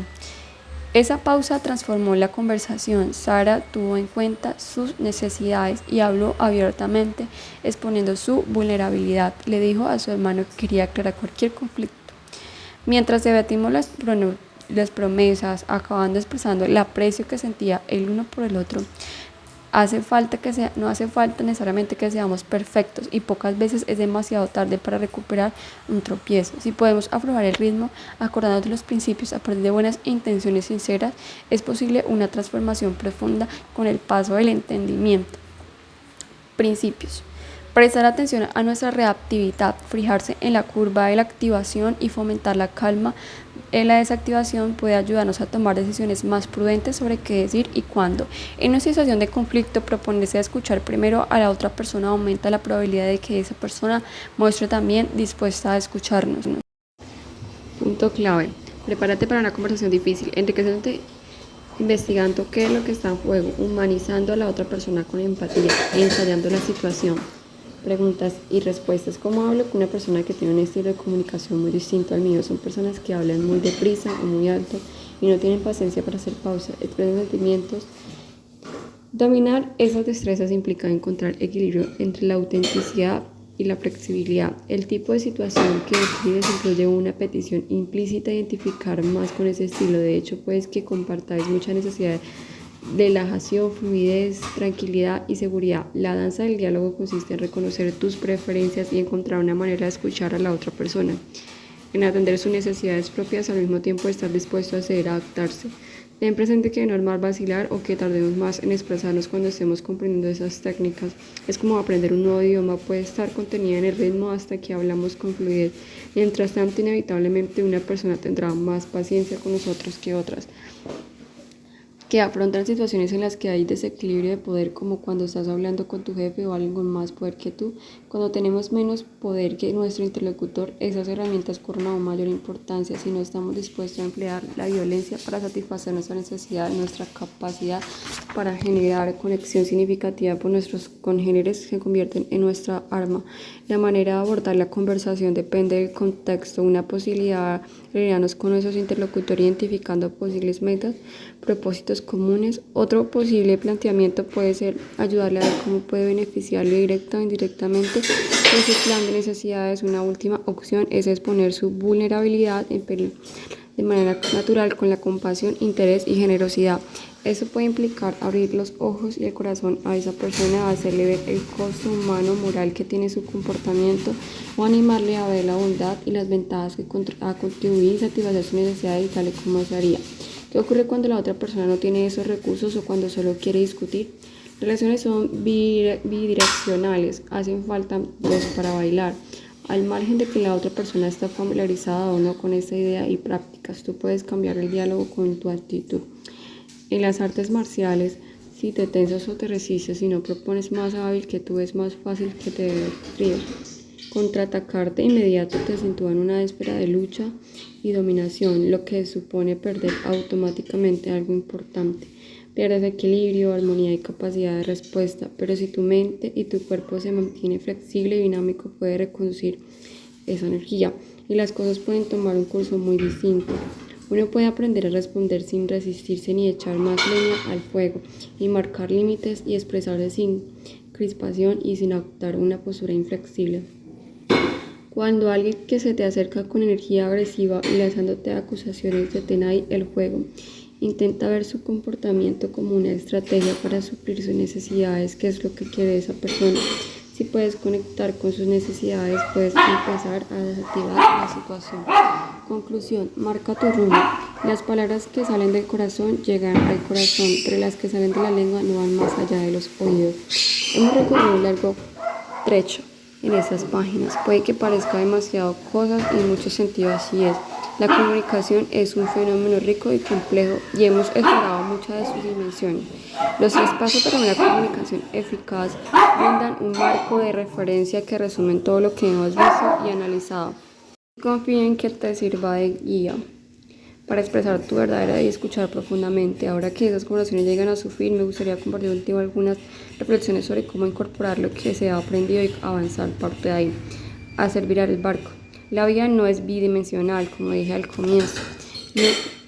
S4: Esa pausa transformó la conversación. Sara tuvo en cuenta sus necesidades y habló abiertamente, exponiendo su vulnerabilidad. Le dijo a su hermano que quería aclarar cualquier conflicto. Mientras debatimos las promesas, acabando expresando el aprecio que sentía el uno por el otro, no hace falta necesariamente que seamos perfectos, y pocas veces es demasiado tarde para recuperar un tropiezo. Si podemos aflojar el ritmo, acordándonos de los principios a partir de buenas intenciones sinceras, es posible una transformación profunda con el paso del entendimiento. Principios: prestar atención a nuestra reactividad, fijarse en la curva de la activación y fomentar la calma en la desactivación puede ayudarnos a tomar decisiones más prudentes sobre qué decir y cuándo. En una situación de conflicto, proponerse a escuchar primero a la otra persona aumenta la probabilidad de que esa persona muestre también dispuesta a escucharnos.
S3: Punto clave: prepárate para una conversación difícil, enriqueciéndote investigando qué es lo que está en juego, humanizando a la otra persona con empatía e ensayando la situación. Preguntas y respuestas: ¿cómo hablo con una persona que tiene un estilo de comunicación muy distinto al mío? Son personas que hablan muy deprisa o muy alto y no tienen paciencia para hacer pausa, expresan sentimientos. Dominar esas destrezas implica encontrar equilibrio entre la autenticidad y la flexibilidad. El tipo de situación que describes incluye una petición implícita a identificar más con ese estilo. De hecho, pues que compartáis mucha necesidad de relajación, fluidez, tranquilidad y seguridad. La danza del diálogo consiste en reconocer tus preferencias y encontrar una manera de escuchar a la otra persona, en atender sus necesidades propias al mismo tiempo de estar dispuesto a ceder, a adaptarse. Ten presente que no es normal vacilar o que tardemos más en expresarnos cuando estemos comprendiendo esas técnicas. Es como aprender un nuevo idioma, puede estar contenida en el ritmo hasta que hablamos con fluidez. Mientras tanto, inevitablemente una persona tendrá más paciencia con nosotros que otras, que afrontan situaciones en las que hay desequilibrio de poder, como cuando estás hablando con tu jefe o alguien con más poder que tú. Cuando tenemos menos poder que nuestro interlocutor, esas herramientas cobran aún mayor importancia. Si no estamos dispuestos a emplear la violencia para satisfacer nuestra necesidad, nuestra capacidad para generar conexión significativa con nuestros congéneres se convierten en nuestra arma. La manera de abordar la conversación depende del contexto. Una posibilidad alinearnos con nuestros interlocutores identificando posibles metas, propósitos comunes. Otro posible planteamiento puede ser ayudarle a ver cómo puede beneficiarle directa o indirectamente de su plan de necesidades. Una última opción es exponer su vulnerabilidad en peligro de manera natural, con la compasión, interés y generosidad. Eso puede implicar abrir los ojos y el corazón a esa persona, hacerle ver el costo humano, moral que tiene su comportamiento, o animarle a ver la bondad y las ventajas que ha contribuido a satisfacer sus necesidades tal y como se haría. ¿Qué ocurre cuando la otra persona no tiene esos recursos o cuando solo quiere discutir? Relaciones son bidireccionales, hacen falta dos para bailar. Al margen de que la otra persona está familiarizada o no con esta idea y prácticas, tú puedes cambiar el diálogo con tu actitud. En las artes marciales, si te tensas o te resistes y no propones más hábil que tú, es más fácil que te ríes. Contraatacar de inmediato te sitúa en una espera de lucha y dominación, lo que supone perder automáticamente algo importante. Pierdes equilibrio, armonía y capacidad de respuesta, pero si tu mente y tu cuerpo se mantiene flexible y dinámico, puedes reconducir esa energía y las cosas pueden tomar un curso muy distinto. Uno puede aprender a responder sin resistirse ni echar más leña al fuego, y marcar límites y expresarse sin crispación y sin adoptar una postura inflexible. Cuando alguien que se te acerca con energía agresiva y lanzándote acusaciones, detén ahí el juego. Intenta ver su comportamiento como una estrategia para suplir sus necesidades, que es lo que quiere esa persona. Si puedes conectar con sus necesidades, puedes empezar a desactivar la situación. Conclusión: marca tu rumbo. Las palabras que salen del corazón llegan al corazón, pero las que salen de la lengua no van más allá de los oídos. Hemos recorrido un largo trecho en estas páginas. Puede que parezca demasiado cosas y en muchos sentidos así es. La comunicación es un fenómeno rico y complejo y hemos explorado muchas de sus dimensiones. Los 3 pasos para una comunicación eficaz brindan un marco de referencia que resumen todo lo que hemos visto y analizado. Confío en que te sirva de guía.
S4: para expresar tu verdadera y escuchar profundamente. Ahora que esas conversaciones llegan a su fin, me gustaría compartir contigo algunas reflexiones sobre cómo incorporar lo que se ha aprendido y avanzar parte de ahí, hacer virar el barco. La vida no es bidimensional, como dije al comienzo.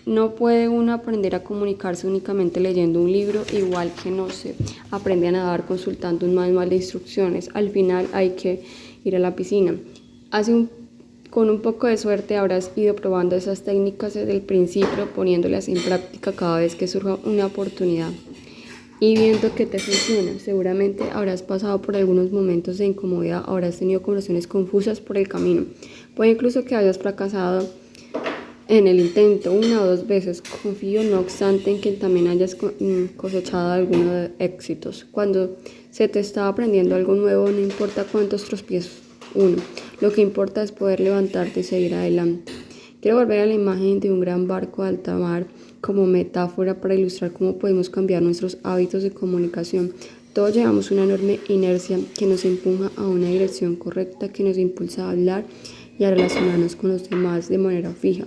S4: No puede uno aprender a comunicarse únicamente leyendo un libro, igual que no se aprende a nadar consultando un manual de instrucciones. Al final hay que ir a la piscina. Con un poco de suerte habrás ido probando esas técnicas desde el principio, poniéndolas en práctica cada vez que surja una oportunidad y viendo que te funciona. Seguramente habrás pasado por algunos momentos de incomodidad, habrás tenido conversaciones confusas por el camino. Puede incluso que hayas fracasado en el intento 1 o 2 veces. Confío, no obstante, en que también hayas cosechado algunos éxitos. Cuando se te está aprendiendo algo nuevo, no importa cuántos tropiezos uno, lo que importa es poder levantarte y seguir adelante. Quiero volver a la imagen de un gran barco de alta mar como metáfora para ilustrar cómo podemos cambiar nuestros hábitos de comunicación. Todos llevamos una enorme inercia que nos empuja a una dirección correcta, que nos impulsa a hablar y a relacionarnos con los demás de manera fija.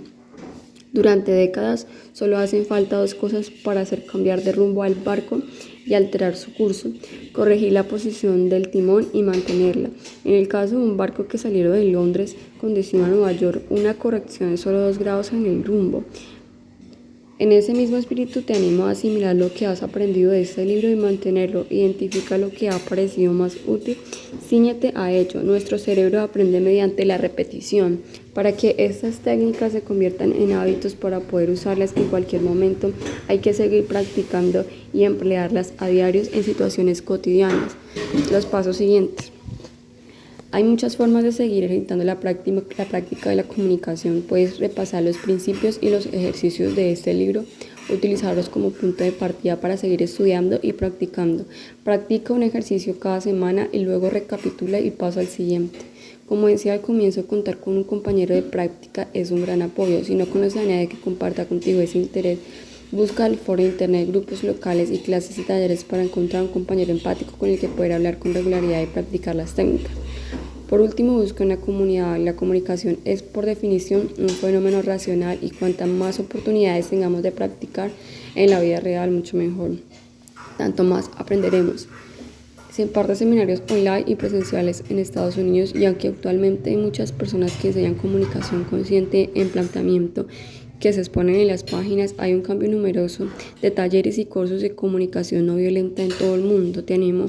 S4: Durante décadas solo hacen falta 2 cosas para hacer cambiar de rumbo al barco y alterar su curso: corregir la posición del timón y mantenerla. En el caso de un barco que saliera de Londres con destino a Nueva York, una corrección de solo 2 grados en el rumbo. En ese mismo espíritu te animo a asimilar lo que has aprendido de este libro y mantenerlo. Identifica lo que ha parecido más útil, cíñete a ello. Nuestro cerebro aprende mediante la repetición. Para que estas técnicas se conviertan en hábitos, para poder usarlas en cualquier momento, hay que seguir practicando y emplearlas a diario en situaciones cotidianas. Los pasos siguientes. Hay muchas formas de seguir ejercitando la práctica de la comunicación. Puedes repasar los principios y los ejercicios de este libro, utilizarlos como punto de partida para seguir estudiando y practicando. Practica un ejercicio cada semana y luego recapitula y pasa al siguiente. Como decía al comienzo, contar con un compañero de práctica es un gran apoyo. Si no conoces a nadie que comparta contigo ese interés, busca el foro de internet, grupos locales y clases y talleres para encontrar un compañero empático con el que poder hablar con regularidad y practicar las técnicas. Por último, busca una comunidad. La comunicación es, por definición, un fenómeno racional y cuantas más oportunidades tengamos de practicar en la vida real, mucho mejor. Tanto más aprenderemos. Se imparten seminarios online y presenciales en Estados Unidos, y aunque actualmente hay muchas personas que enseñan comunicación consciente en planteamiento que se exponen en las páginas, hay un cambio numeroso de talleres y cursos de comunicación no violenta en todo el mundo. Te animo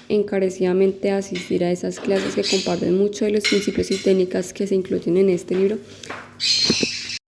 S4: encarecidamente a asistir a esas clases que comparten mucho de los principios y técnicas que se incluyen en este libro